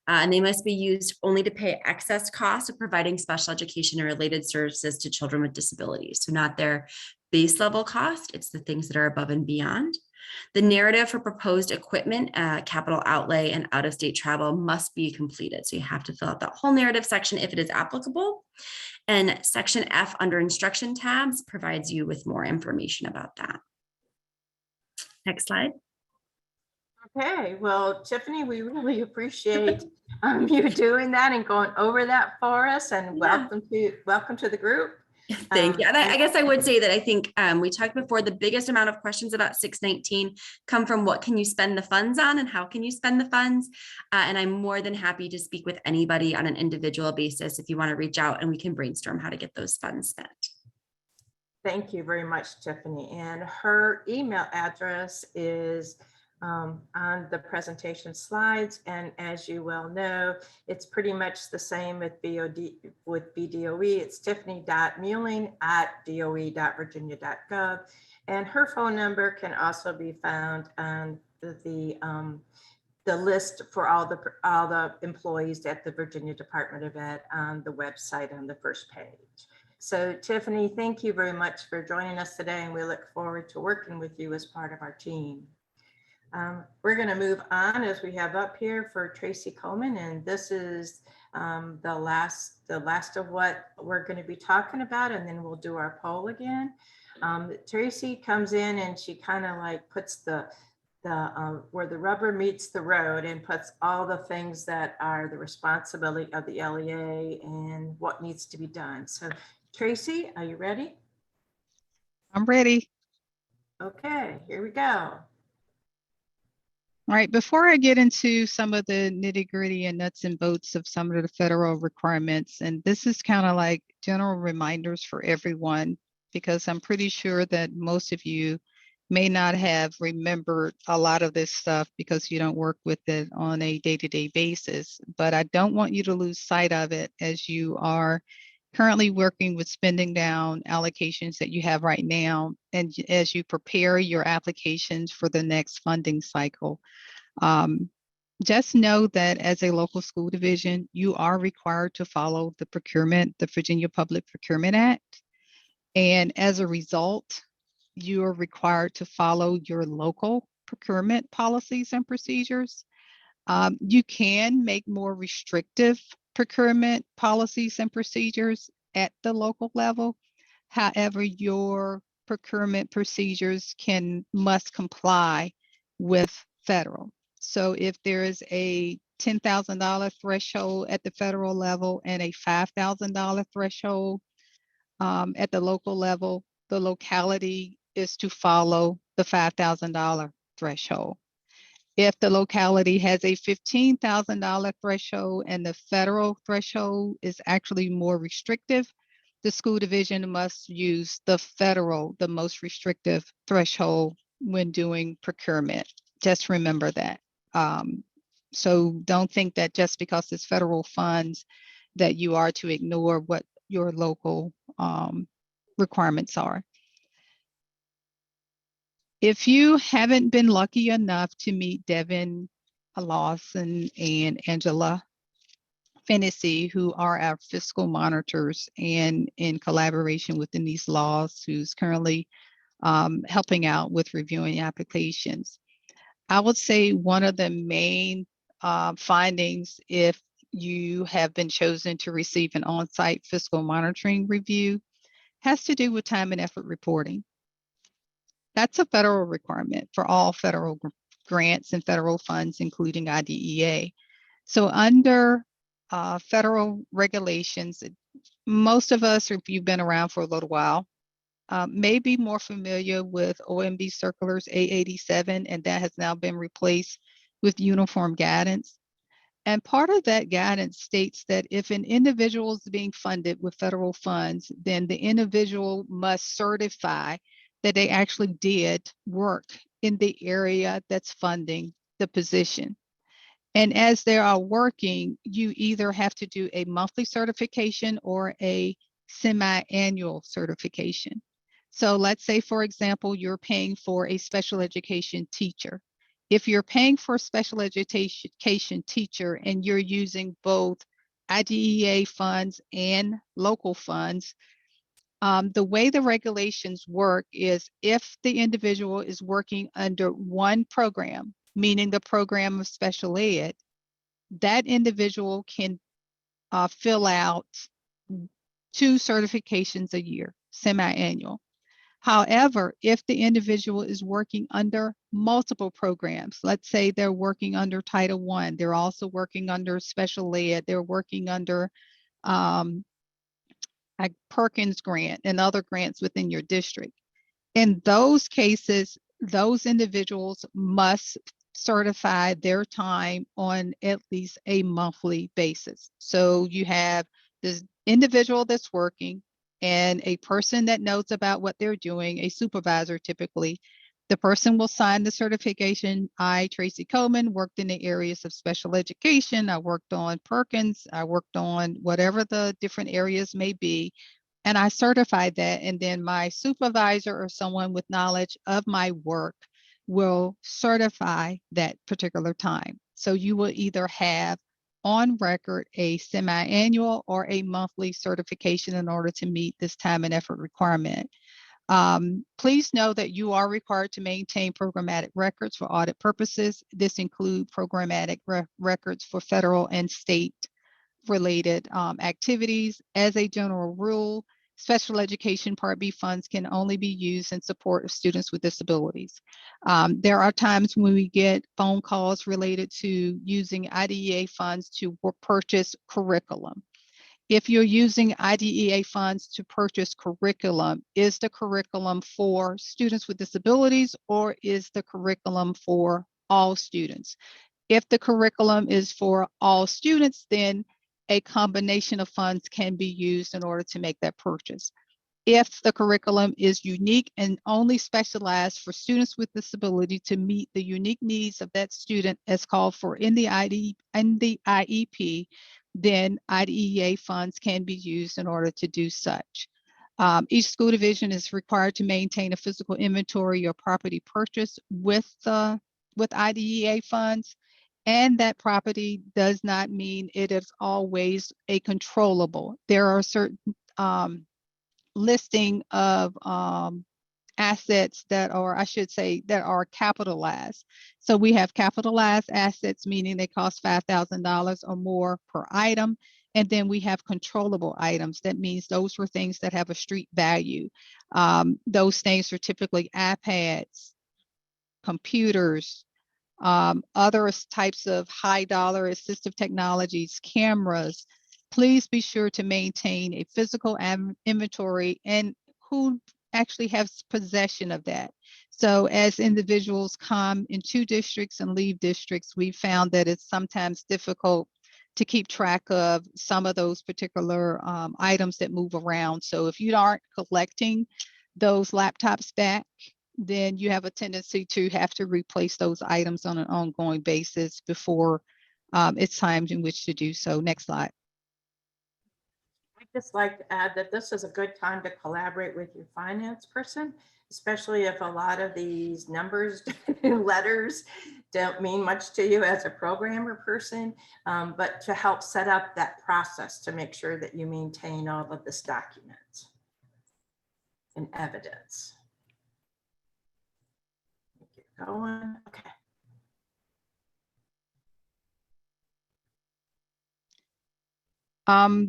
And they must be used only to pay excess costs of providing special education and related services to children with disabilities. So not their base level cost, it's the things that are above and beyond. The narrative for proposed equipment, capital outlay, and out-of-state travel must be completed. So you have to fill out that whole narrative section if it is applicable. And section F under instruction tabs provides you with more information about that. Next slide. Okay, well, Tiffany, we really appreciate you doing that and going over that for us, and welcome to the group. Thank you. And I guess I would say that I think we talked before, the biggest amount of questions about 619 come from what can you spend the funds on and how can you spend the funds? And I'm more than happy to speak with anybody on an individual basis if you want to reach out and we can brainstorm how to get those funds spent. Thank you very much, Tiffany. And her email address is on the presentation slides. And as you well know, it's pretty much the same with BDOE. It's tiffany.muehling@doe.virginia.gov. And her phone number can also be found on the list for all the employees at the Virginia Department of Ed on the website on the first page. So Tiffany, thank you very much for joining us today, and we look forward to working with you as part of our team. We're going to move on as we have up here for Tracy Coleman, and this is the last of what we're going to be talking about, and then we'll do our poll again. Tracy comes in and she kind of like puts the where the rubber meets the road and puts all the things that are the responsibility of the LEA and what needs to be done. So Tracy, are you ready? I'm ready. Okay, here we go. All right, before I get into some of the nitty gritty and nuts and bolts of some of the federal requirements, and this is kind of like general reminders for everyone, because I'm pretty sure that most of you may not have remembered a lot of this stuff because you don't work with it on a day-to-day basis, but I don't want you to lose sight of it as you are currently working with spending down allocations that you have right now, and as you prepare your applications for the next funding cycle. Just know that as a local school division, you are required to follow the Virginia Public Procurement Act. And as a result, you are required to follow your local procurement policies and procedures. You can make more restrictive procurement policies and procedures at the local level. However, your procurement procedures must comply with federal. So if there is a $10,000 threshold at the federal level and a $5,000 threshold at the local level, the locality is to follow the $5,000 threshold. If the locality has a $15,000 threshold and the federal threshold is actually more restrictive, the school division must use the federal, the most restrictive threshold when doing procurement. Just remember that. So don't think that just because it's federal funds that you are to ignore what your local requirements are. If you haven't been lucky enough to meet Devin Lawson and Angela Fennessy, who are our fiscal monitors and in collaboration with Denise Laws, who's currently helping out with reviewing applications, I would say one of the main findings, if you have been chosen to receive an on-site fiscal monitoring review, has to do with time and effort reporting. That's a federal requirement for all federal grants and federal funds, including IDEA. So under federal regulations, most of us, if you've been around for a little while, may be more familiar with OMB Circulars A87, and that has now been replaced with uniform guidance. And part of that guidance states that if an individual is being funded with federal funds, then the individual must certify that they actually did work in the area that's funding the position. And as they are working, you either have to do a monthly certification or a semi-annual certification. So let's say, for example, you're paying for a special education teacher. If you're paying for a special education teacher and you're using both IDEA funds and local funds, the way the regulations work is if the individual is working under one program, meaning the program of special ed, that individual can fill out 2 certifications a year, semi-annual. However, if the individual is working under multiple programs, let's say they're working under Title I, they're also working under special ed, they're working under a Perkins grant and other grants within your district. In those cases, those individuals must certify their time on at least a monthly basis. So you have this individual that's working and a person that knows about what they're doing, a supervisor typically. The person will sign the certification. I, Tracy Coleman, worked in the areas of special education. I worked on Perkins. I worked on whatever the different areas may be. And I certified that, and then my supervisor or someone with knowledge of my work will certify that particular time. So you will either have on record a semi-annual or a monthly certification in order to meet this time and effort requirement. Please know that you are required to maintain programmatic records for audit purposes. This includes programmatic records for federal and state related activities. As a general rule, special education Part B funds can only be used in support of students with disabilities. There are times when we get phone calls related to using IDEA funds to purchase curriculum. If you're using IDEA funds to purchase curriculum, is the curriculum for students with disabilities or is the curriculum for all students? If the curriculum is for all students, then a combination of funds can be used in order to make that purchase. If the curriculum is unique and only specialized for students with disability to meet the unique needs of that student as called for in the IEP, then IDEA funds can be used in order to do such. Each school division is required to maintain a physical inventory or property purchase with IDEA funds. And that property does not mean it is always a controllable. There are certain listing of assets that are, I should say, that are capitalized. So we have capitalized assets, meaning they cost $5,000 or more per item. And then we have controllable items. That means those were things that have a street value. Those things are typically iPads, computers, other types of high dollar assistive technologies, cameras. Please be sure to maintain a physical inventory and who actually has possession of that. So as individuals come into districts and leave districts, we found that it's sometimes difficult to keep track of some of those particular items that move around. So if you aren't collecting those laptops back, then you have a tendency to have to replace those items on an ongoing basis before it's time in which to do so. Next slide. I'd just like to add that this is a good time to collaborate with your finance person, especially if a lot of these numbers, letters don't mean much to you as a programmer person, but to help set up that process to make sure that you maintain all of this documents and evidence. Keep going. Okay.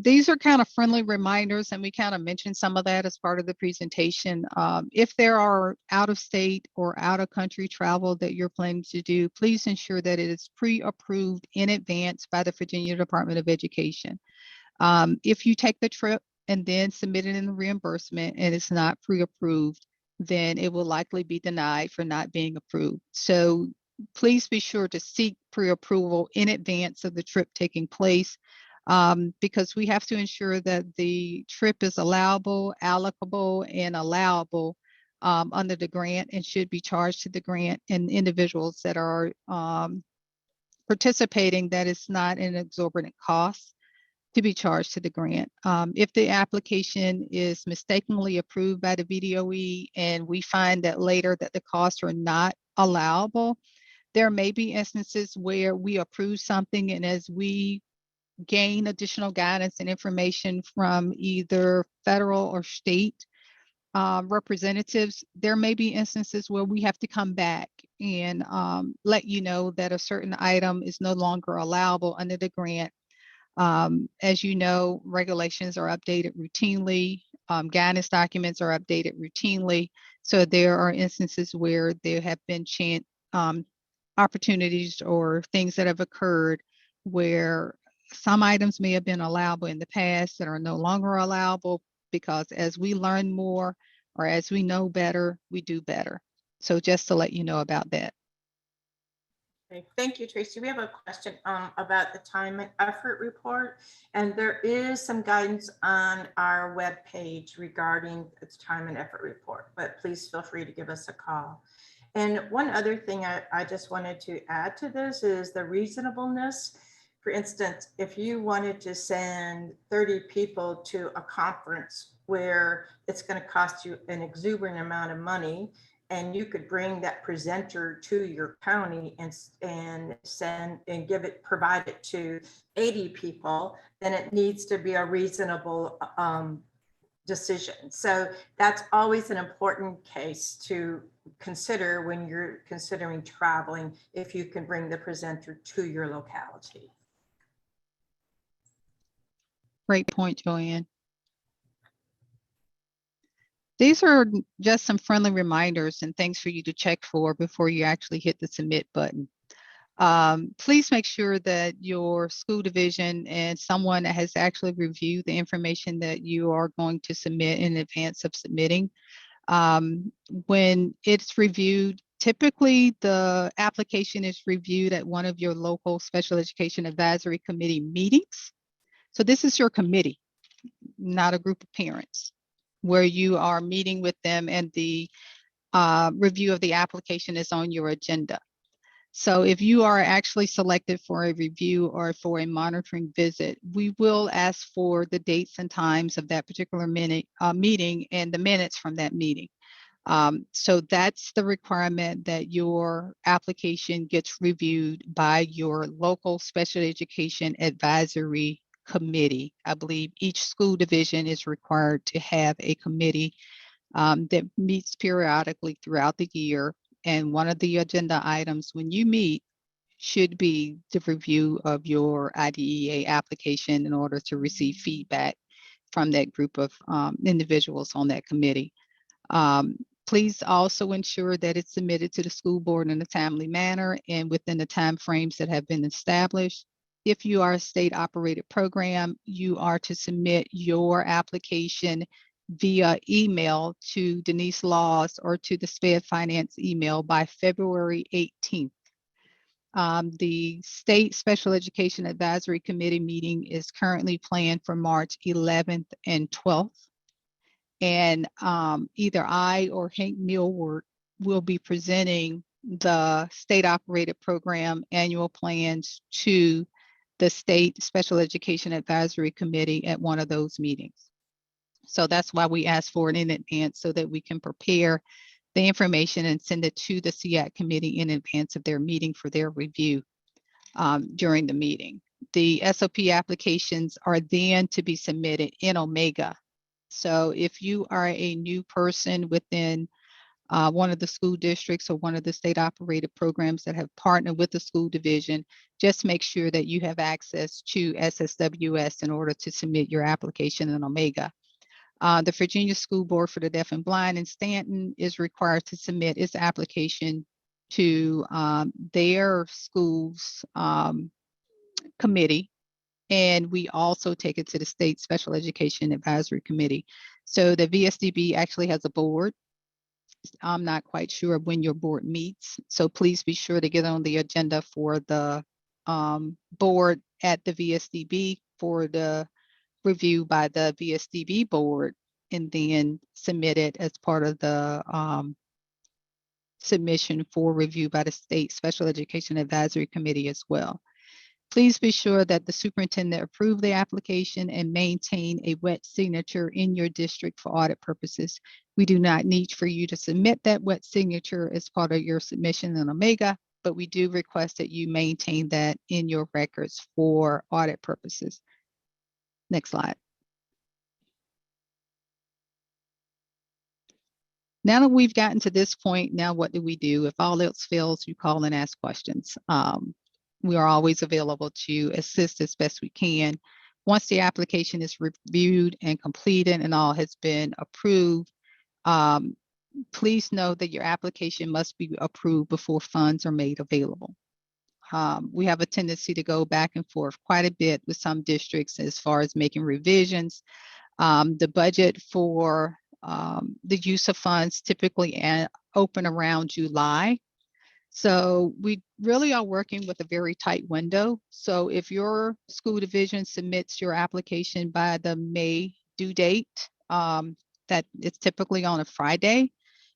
These are kind of friendly reminders, and we kind of mentioned some of that as part of the presentation. If there are out of state or out of country travel that you're planning to do, please ensure that it is pre-approved in advance by the Virginia Department of Education. If you take the trip and then submit it in the reimbursement and it's not pre-approved, then it will likely be denied for not being approved. So please be sure to seek pre-approval in advance of the trip taking place. Because we have to ensure that the trip is allowable, allocable, and allowable under the grant and should be charged to the grant, and individuals that are participating, that is not an exorbitant cost to be charged to the grant. If the application is mistakenly approved by the VDOE and we find that later that the costs are not allowable, there may be instances where we approve something, and as we gain additional guidance and information from either federal or state representatives, there may be instances where we have to come back and let you know that a certain item is no longer allowable under the grant. As you know, regulations are updated routinely, guidance documents are updated routinely. So there are instances where there have been opportunities or things that have occurred where some items may have been allowable in the past that are no longer allowable, because as we learn more or as we know better, we do better. So just to let you know about that. Okay, thank you, Tracy. We have a question about the time and effort report, and there is some guidance on our webpage regarding its time and effort report, but please feel free to give us a call. And one other thing I just wanted to add to this is the reasonableness. For instance, if you wanted to send 30 people to a conference where it's going to cost you an exuberant amount of money, and you could bring that presenter to your county and send and provide it to 80 people, then it needs to be a reasonable decision. So that's always an important case to consider when you're considering traveling, if you can bring the presenter to your locality. Great point, Joanne. These are just some friendly reminders and things for you to check for before you actually hit the submit button. Please make sure that your school division and someone that has actually reviewed the information that you are going to submit in advance of submitting. When it's reviewed, typically the application is reviewed at one of your local special education advisory committee meetings. So this is your committee, not a group of parents, where you are meeting with them and the review of the application is on your agenda. So if you are actually selected for a review or for a monitoring visit, we will ask for the dates and times of that particular meeting and the minutes from that meeting. So that's the requirement, that your application gets reviewed by your local special education advisory committee. I believe each school division is required to have a committee that meets periodically throughout the year. And one of the agenda items when you meet should be the review of your IDEA application in order to receive feedback from that group of individuals on that committee. Please also ensure that it's submitted to the school board in a timely manner and within the timeframes that have been established. If you are a state operated program, you are to submit your application via email to Denise Laws or to the SPED Finance email by February 18th. The State Special Education Advisory Committee meeting is currently planned for March 11th and 12th. And either I or Hank Millward will be presenting the state operated program annual plans to the State Special Education Advisory Committee at one of those meetings. So that's why we ask for it in advance, so that we can prepare the information and send it to the CEIS committee in advance of their meeting for their review during the meeting. The SOP applications are then to be submitted in Omega. So if you are a new person within one of the school districts or one of the state operated programs that have partnered with the school division, just make sure that you have access to SSWS in order to submit your application in Omega. The Virginia School Board for the Deaf and Blind in Stanton is required to submit its application to their school's committee. And we also take it to the State Special Education Advisory Committee. So the VSDB actually has a board. I'm not quite sure when your board meets. So please be sure to get on the agenda for the board at the VSDB for the review by the VSDB board, and then submit it as part of the submission for review by the State Special Education Advisory Committee as well. Please be sure that the superintendent approve the application and maintain a wet signature in your district for audit purposes. We do not need for you to submit that wet signature as part of your submission in Omega, but we do request that you maintain that in your records for audit purposes. Next slide. Now that we've gotten to this point, now what do we do? If all else fails, you call and ask questions. We are always available to assist as best we can. Once the application is reviewed and completed and all has been approved, please know that your application must be approved before funds are made available. We have a tendency to go back and forth quite a bit with some districts as far as making revisions. The budget for the use of funds typically open around July. So we really are working with a very tight window. So if your school division submits your application by the May due date, that it's typically on a Friday,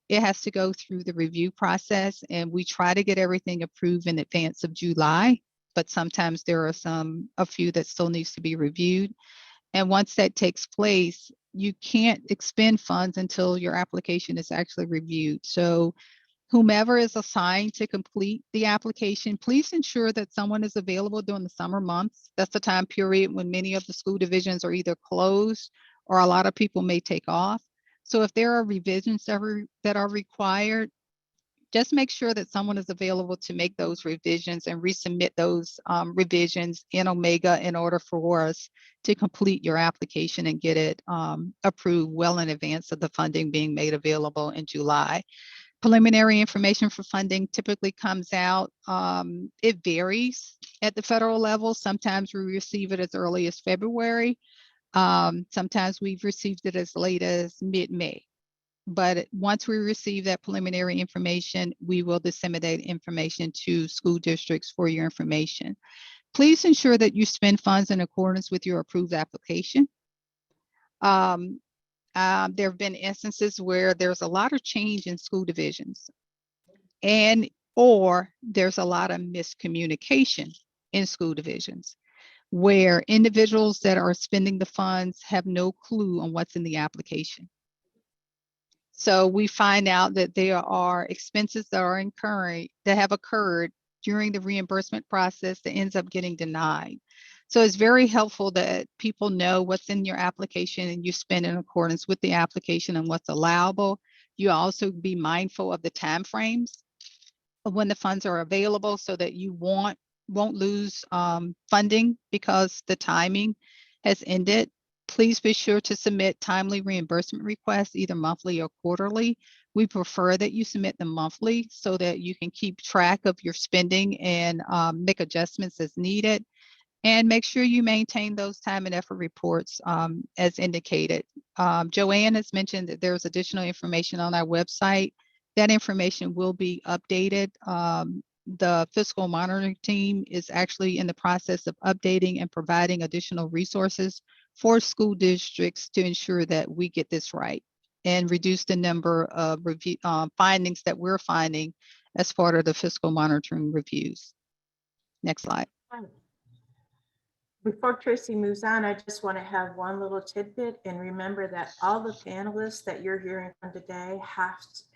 it has to go through the review process, and we try to get everything approved in advance of July, but sometimes there are a few that still needs to be reviewed. And once that takes place, you can't expend funds until your application is actually reviewed. So whomever is assigned to complete the application, please ensure that someone is available during the summer months. That's the time period when many of the school divisions are either closed or a lot of people may take off. So if there are revisions that are required, just make sure that someone is available to make those revisions and resubmit those revisions in Omega in order for us to complete your application and get it approved well in advance of the funding being made available in July. Preliminary information for funding typically comes out. It varies at the federal level. Sometimes we receive it as early as February. Sometimes we've received it as late as mid-May. But once we receive that preliminary information, we will disseminate information to school districts for your information. Please ensure that you spend funds in accordance with your approved application. There have been instances where there's a lot of change in school divisions, or there's a lot of miscommunication in school divisions, where individuals that are spending the funds have no clue on what's in the application. So we find out that there are expenses that have occurred during the reimbursement process that ends up getting denied. So it's very helpful that people know what's in your application and you spend in accordance with the application and what's allowable. You also be mindful of the timeframes of when the funds are available so that you won't lose funding because the timing has ended. Please be sure to submit timely reimbursement requests, either monthly or quarterly. We prefer that you submit them monthly so that you can keep track of your spending and make adjustments as needed. And make sure you maintain those time and effort reports as indicated. Joanne has mentioned that there's additional information on our website. That information will be updated. The fiscal monitoring team is actually in the process of updating and providing additional resources for school districts to ensure that we get this right and reduce the number of review findings that we're finding as part of the fiscal monitoring reviews. Next slide. Before Tracy moves on, I just want to have one little tidbit, and remember that all the panelists that you're hearing from today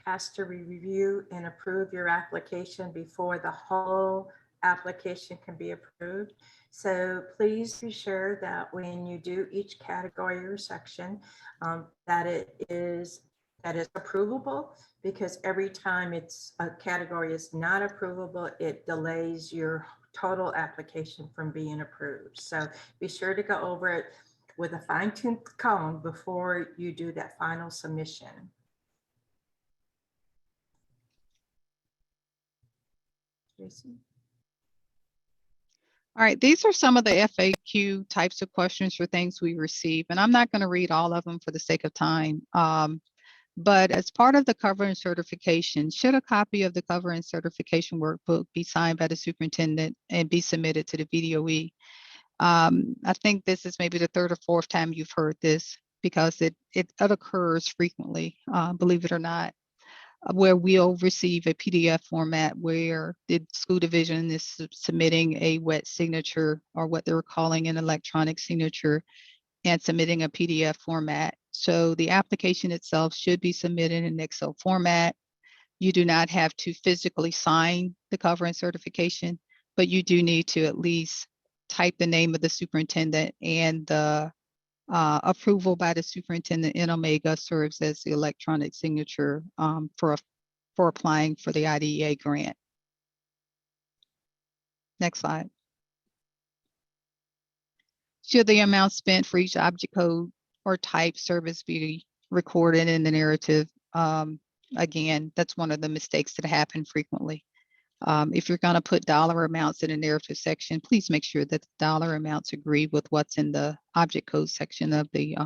has to review and approve your application before the whole application can be approved. So please be sure that when you do each category or section, that it is approvable, because every time it's a category is not approvable, it delays your total application from being approved. So be sure to go over it with a fine-tooth comb before you do that final submission. Tracy? All right, these are some of the FAQ types of questions for things we receive, and I'm not going to read all of them for the sake of time. But as part of the cover and certification, should a copy of the cover and certification workbook be signed by the superintendent and be submitted to the VDOE? I think this is maybe the third or fourth time you've heard this, because it occurs frequently, believe it or not, where we'll receive a PDF format where the school division is submitting a wet signature, or what they're calling an electronic signature, and submitting a PDF format. So the application itself should be submitted in Excel format. You do not have to physically sign the cover and certification, but you do need to at least type the name of the superintendent, and the approval by the superintendent in Omega serves as the electronic signature for applying for the IDEA grant. Next slide. Should the amount spent for each object code or type service be recorded in the narrative? Again, that's one of the mistakes that happen frequently. If you're going to put dollar amounts in a narrative section, please make sure that the dollar amounts agree with what's in the object code section of the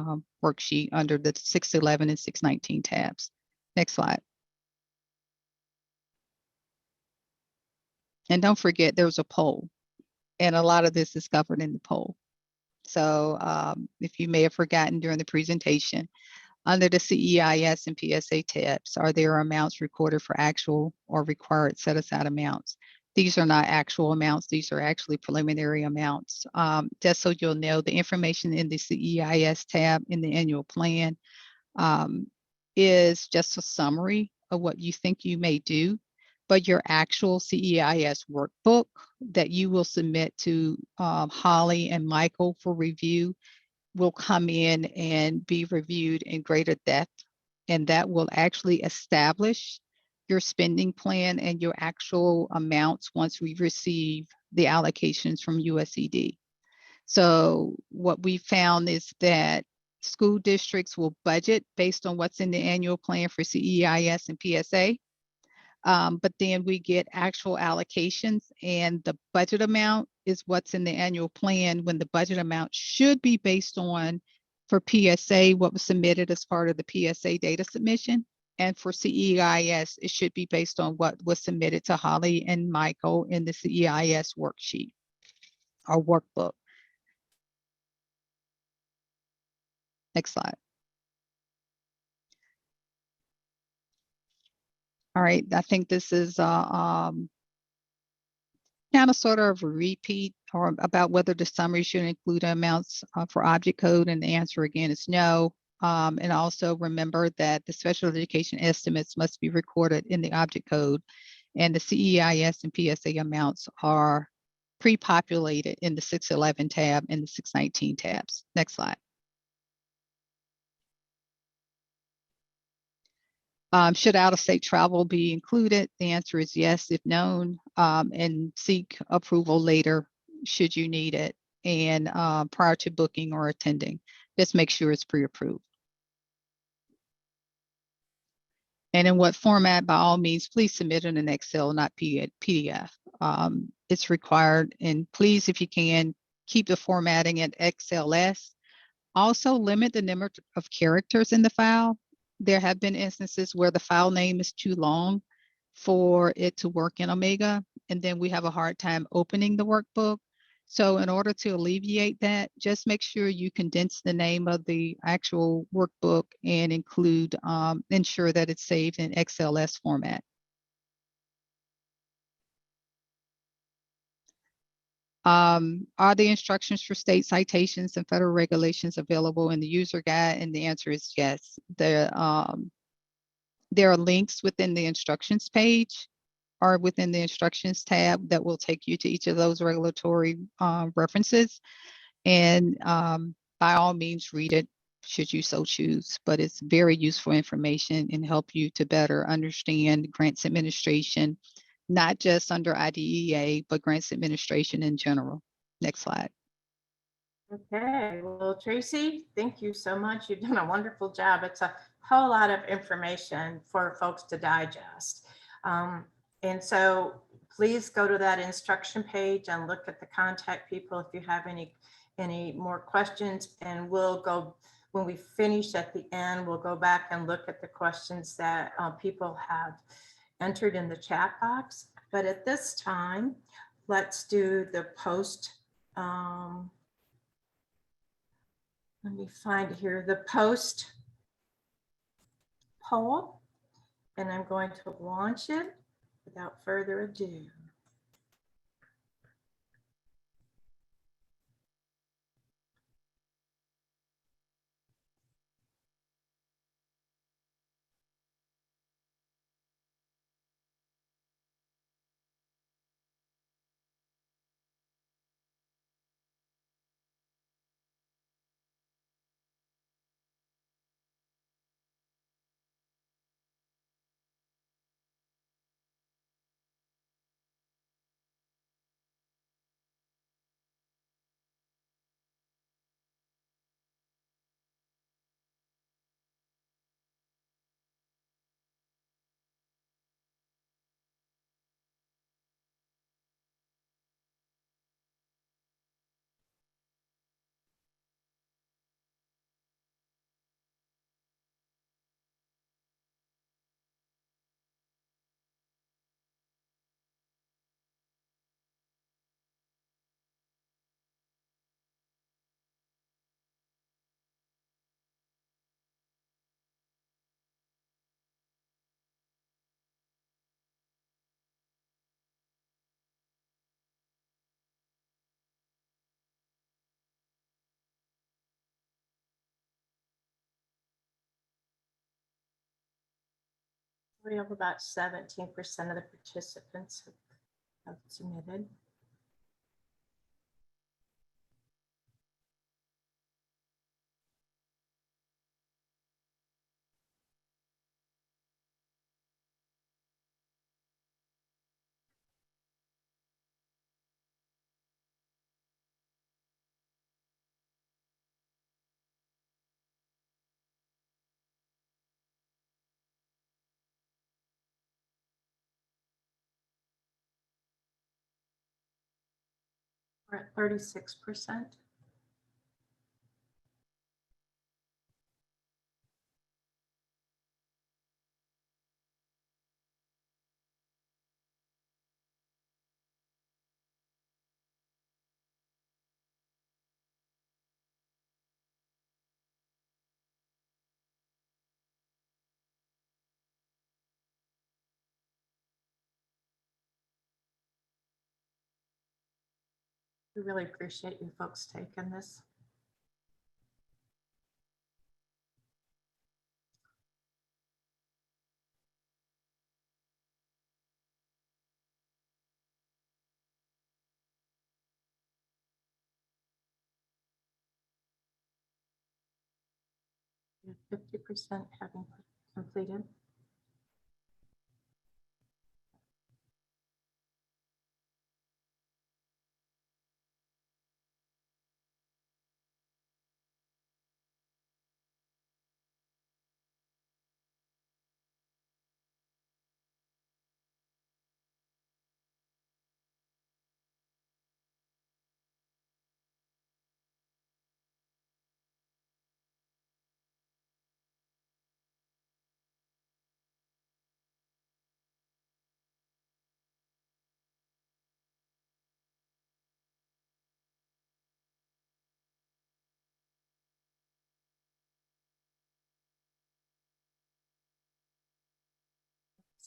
worksheet under the 611 and 619 tabs. Next slide. And don't forget, there's a poll, and a lot of this is covered in the poll. So if you may have forgotten during the presentation, under the CEIS and PSA tabs, are there amounts recorded for actual or required set-aside amounts? These are not actual amounts. These are actually preliminary amounts. Just so you'll know, the information in the CEIS tab in the annual plan is just a summary of what you think you may do, but your actual CEIS workbook that you will submit to Holly and Michael for review will come in and be reviewed in greater depth, and that will actually establish your spending plan and your actual amounts once we receive the allocations from USED. So what we found is that school districts will budget based on what's in the annual plan for CEIS and PSA. But then we get actual allocations, and the budget amount is what's in the annual plan, when the budget amount should be based on, for PSA, what was submitted as part of the PSA data submission. And for CEIS, it should be based on what was submitted to Holly and Michael in the CEIS worksheet or workbook. Next slide. All right, I think this is kind of sort of a repeat, or about whether the summary should include amounts for object code, and the answer again is no. And also remember that the special education estimates must be recorded in the object code, and the CEIS and PSA amounts are pre-populated in the 611 tab and the 619 tabs. Next slide. Should out-of-state travel be included? The answer is yes, if known, and seek approval later should you need it, and prior to booking or attending. Just make sure it's pre-approved. And in what format? By all means, please submit it in Excel, not PDF. It's required, and please, if you can, keep the formatting at XLS. Also limit the number of characters in the file. There have been instances where the file name is too long for it to work in Omega, and then we have a hard time opening the workbook. So in order to alleviate that, just make sure you condense the name of the actual workbook and ensure that it's saved in XLS format. Are the instructions for state citations and federal regulations available in the user guide? And the answer is yes. There are links within the instructions page or within the instructions tab that will take you to each of those regulatory references. And by all means, read it should you so choose, but it's very useful information and help you to better understand grants administration, not just under IDEA, but grants administration in general. Next slide. Okay, well, Tracy, thank you so much. You've done a wonderful job. It's a whole lot of information for folks to digest. And so please go to that instruction page and look at the contact people if you have any more questions, and we'll go, when we finish at the end, we'll go back and look at the questions that people have entered in the chat box. But at this time, let's do the post. Let me find here the post poll, and I'm going to launch it without further ado. We have about 17% of the participants have submitted. We're at 36%. We really appreciate you folks taking this. We have 50% having completed.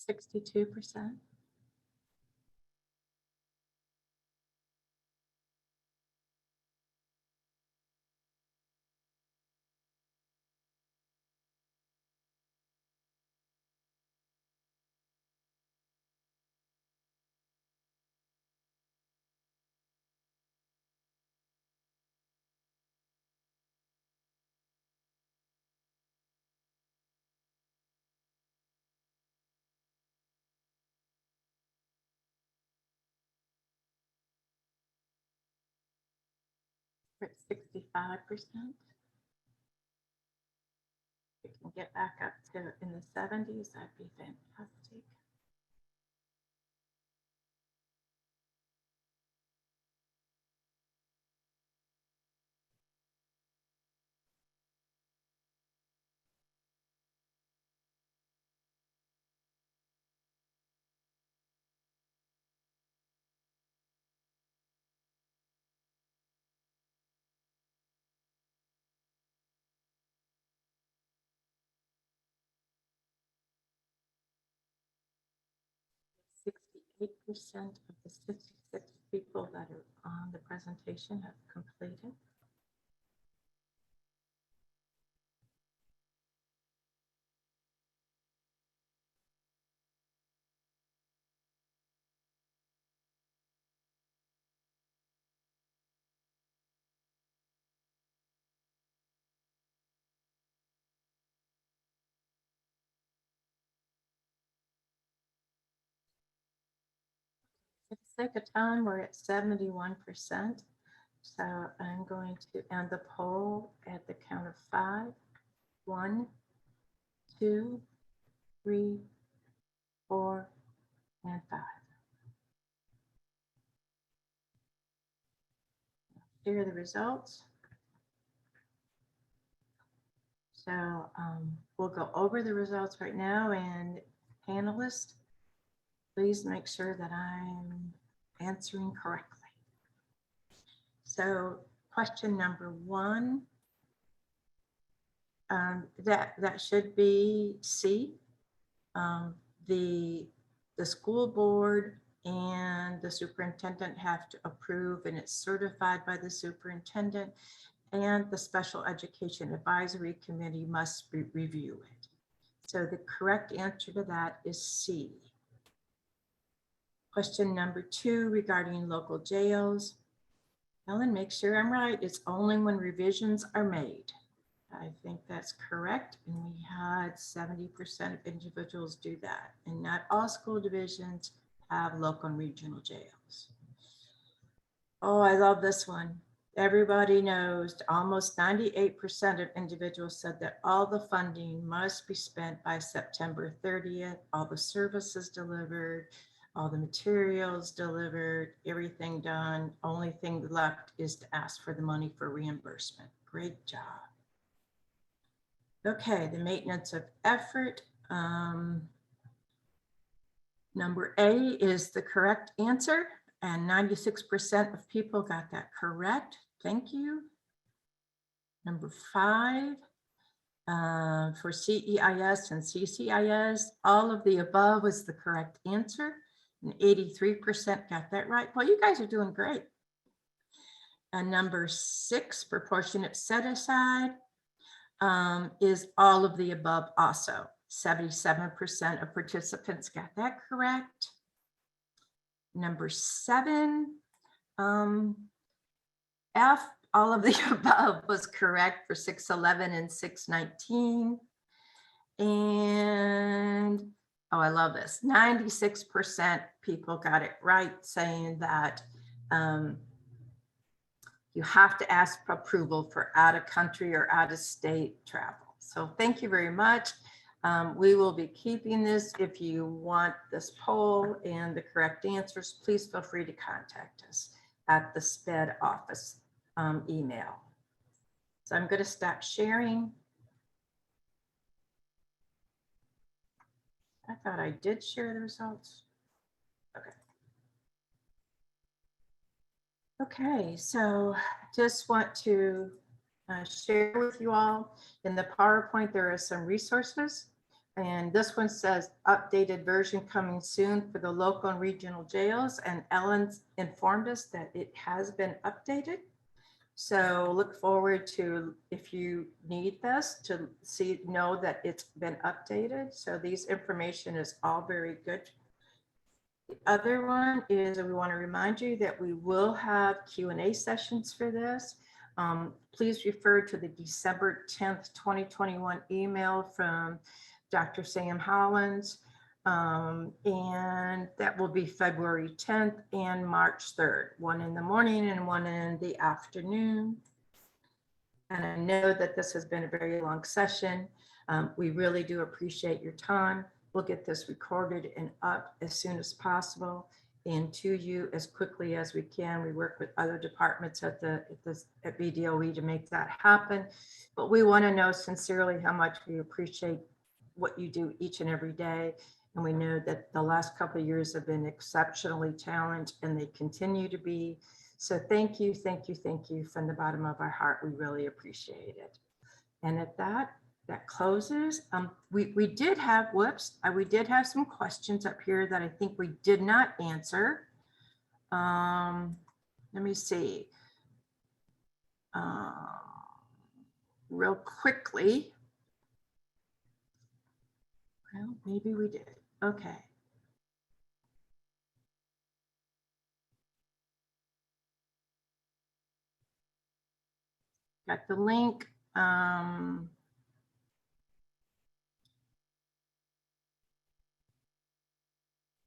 62%. We're at 65%. We can get back up to in the 70s, that'd be fantastic. Sixty-eight percent of the 66 people that are on the presentation have completed. For the sake of time, we're at 71%. So I'm going to end the poll at the count of 5. 1, 2, 3, 4, and 5. Here are the results. So we'll go over the results right now, and panelists, please make sure that I'm answering correctly. So question number 1, that should be C. The school board and the superintendent have to approve, and it's certified by the superintendent, and the Special Education Advisory Committee must review it. So the correct answer to that is C. Question number 2 regarding local jails. Ellen, make sure I'm right. It's only when revisions are made. I think that's correct. And we had 70% of individuals do that. And not all school divisions have local and regional jails. Oh, I love this one. Everybody knows almost 98% of individuals said that all the funding must be spent by September 30th, all the services delivered, all the materials delivered, everything done. Only thing left is to ask for the money for reimbursement. Great job. Okay, the maintenance of effort. Number A is the correct answer, and 96% of people got that correct. Thank you. Number 5, for CEIS and CCEIS, all of the above was the correct answer, and 83% got that right. Well, you guys are doing great. And number 6, proportionate set aside, is all of the above also. 77% of participants got that correct. Number 7, F, all of the above was correct for 611 and 619. And, oh, I love this. 96% people got it right, saying that you have to ask for approval for out of country or out of state travel. So thank you very much. We will be keeping this. If you want this poll and the correct answers, please feel free to contact us at the SPED office email. So I'm going to stop sharing. I thought I did share the results. Okay. Okay, so just want to share with you all in the PowerPoint, there are some resources And this one says updated version coming soon for the local and regional jails. And Ellen's informed us that it has been updated. So look forward to, if you need this, to know that it's been updated. So these information is all very good. The other one is we want to remind you that we will have Q&A sessions for this. Please refer to the December 10th, 2021 email from Dr. Sam Hollins. And that will be February 10th and March 3rd, one in the morning and one in the afternoon. And I know that this has been a very long session. We really do appreciate your time. We'll get this recorded and up as soon as possible and to you as quickly as we can. We work with other departments at BDOE to make that happen. But we want to know sincerely how much we appreciate what you do each and every day. And we know that the last couple of years have been exceptionally challenged and they continue to be. So thank you, thank you, thank you from the bottom of our heart. We really appreciate it. And at that closes. We did have some questions up here that I think we did not answer. Let me see. Real quickly. Well, maybe we did. Okay. Got the link.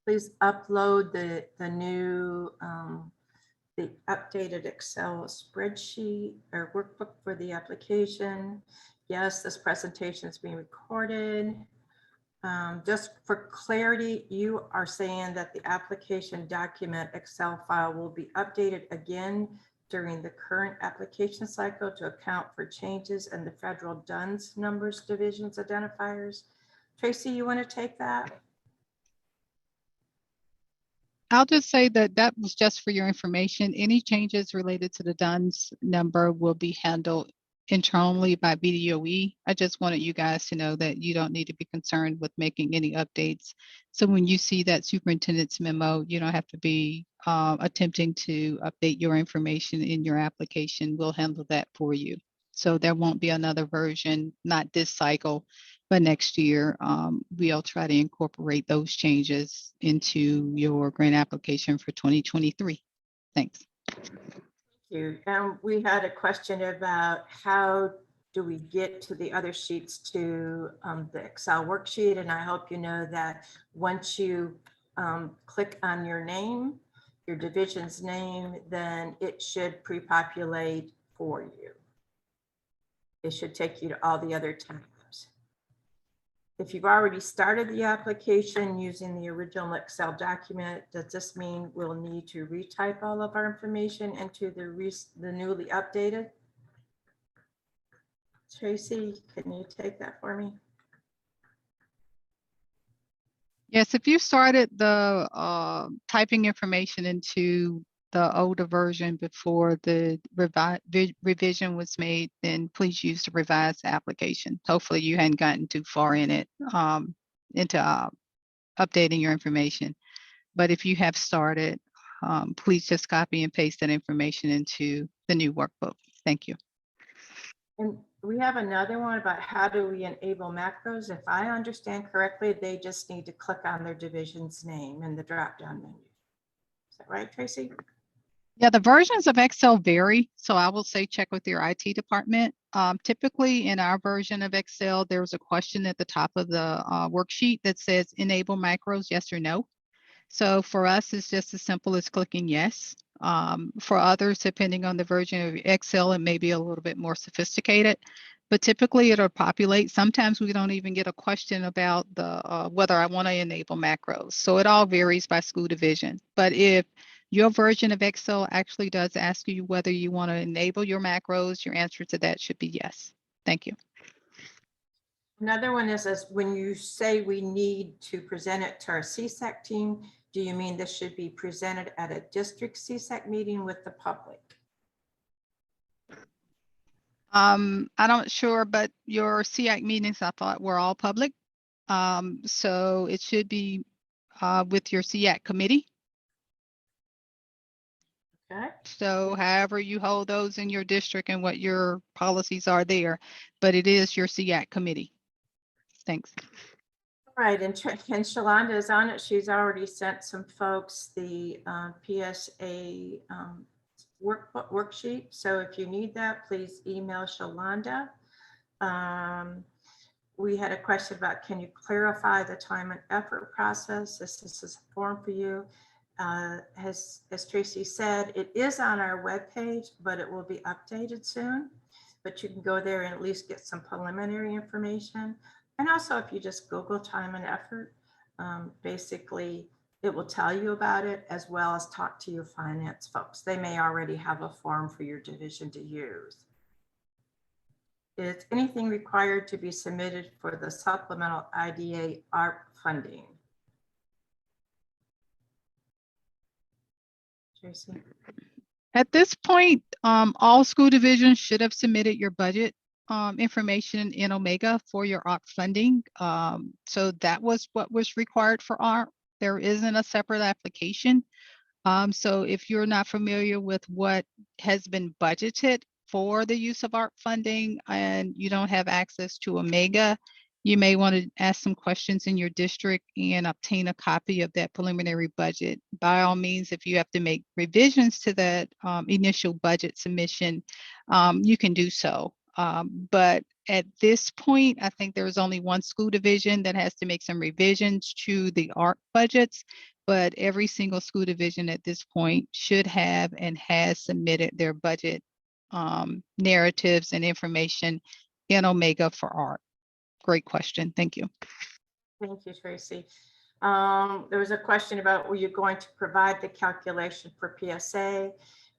Please upload the new, the updated Excel spreadsheet or workbook for the application. Yes, this presentation is being recorded. Just for clarity, you are saying that the application document Excel file will be updated again during the current application cycle to account for changes in the federal DUNS numbers, divisions, identifiers. Tracy, you want to take that? I'll just say that that was just for your information. Any changes related to the DUNS number will be handled internally by BDOE. I just wanted you guys to know that you don't need to be concerned with making any updates. So when you see that superintendent's memo, you don't have to be attempting to update your information in your application. We'll handle that for you. So there won't be another version, not this cycle, but next year. We'll try to incorporate those changes into your grant application for 2023. Thanks. You. And we had a question about how do we get to the other sheets to the Excel worksheet. And I hope you know that once you click on your name, your division's name, then it should pre-populate for you. It should take you to all the other tabs. If you've already started the application using the original Excel document, does this mean we'll need to retype all of our information into the newly updated? Tracy, can you take that for me? Yes, if you started the typing information into the older version before the revision was made, then please use the revised application. Hopefully you hadn't gotten too far in it into updating your information. But if you have started, please just copy and paste that information into the new workbook. Thank you. And we have another one about how do we enable macros. If I understand correctly, they just need to click on their division's name in the drop-down menu. Is that right, Tracy? Yeah, the versions of Excel vary. So I will say check with your IT department. Typically in our version of Excel, there's a question at the top of the worksheet that says enable macros, yes or no. So for us, it's just as simple as clicking yes. For others, depending on the version of Excel, it may be a little bit more sophisticated, but typically it'll populate. Sometimes we don't even get a question about the whether I want to enable macros. So it all varies by school division. But if your version of Excel actually does ask you whether you want to enable your macros, your answer to that should be yes. Thank you. Another one is when you say we need to present it to our CSEC team, do you mean this should be presented at a district CSEC meeting with the public? I'm not sure, but your CEIS meetings I thought were all public. So it should be with your CEIS committee. Okay. So however you hold those in your district and what your policies are there, but it is your CEIS committee. Thanks. All right, and Shalonda is on it. She's already sent some folks the PSA worksheet. So if you need that, please email Shalonda. We had a question about, can you clarify the time and effort process? This is a form for you. As Tracy said, it is on our webpage, but it will be updated soon. But you can go there and at least get some preliminary information. And also, if you just Google time and effort, basically, it will tell you about it, as well as talk to your finance folks. They may already have a form for your division to use. Is anything required to be submitted for the supplemental IDA ARP funding? Tracy? At this point, all school divisions should have submitted your budget information in Omega for your ARP funding. So that was what was required for ARP. There isn't a separate application. So if you're not familiar with what has been budgeted for the use of ARP funding and you don't have access to Omega, you may want to ask some questions in your district and obtain a copy of that preliminary budget. By all means, if you have to make revisions to that initial budget submission, you can do so. But at this point, I think there is only one school division that has to make some revisions to the ARP budgets, but every single school division at this point should have and has submitted their budget narratives and information in Omega for ARP. Great question. Thank you. Thank you, Tracy. There was a question about, were you going to provide the calculation for PSA?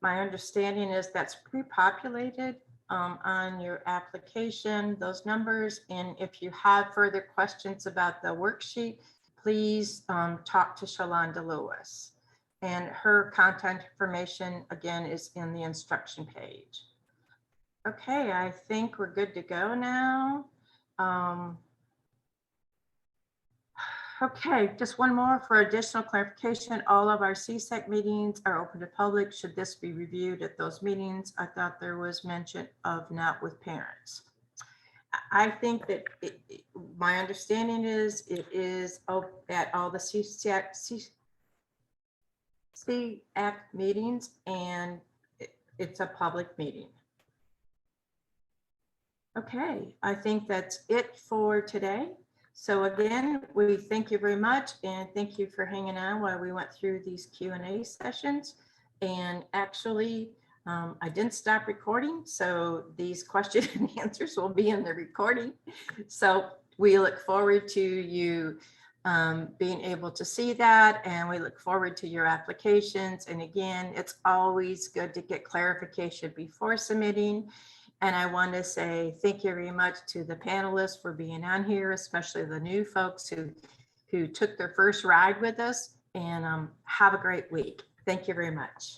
My understanding is that's pre-populated on your application, those numbers. And if you have further questions about the worksheet, please talk to Shalonda Lewis. And her contact information, again, is in the instruction page. Okay, I think we're good to go now. Okay, just one more for additional clarification. All of our CSEC meetings are open to public. Should this be reviewed at those meetings? I thought there was mention of not with parents. I think that my understanding is it is at all the CSEC meetings, and it's a public meeting. Okay, I think that's it for today. So again, we thank you very much, and thank you for hanging on while we went through these Q&A sessions. And actually, I didn't stop recording, so these questions and answers will be in the recording. So we look forward to you being able to see that, and we look forward to your applications. And again, it's always good to get clarification before submitting. And I want to say thank you very much to the panelists for being on here, especially the new folks who took their first ride with us, and have a great week. Thank you very much.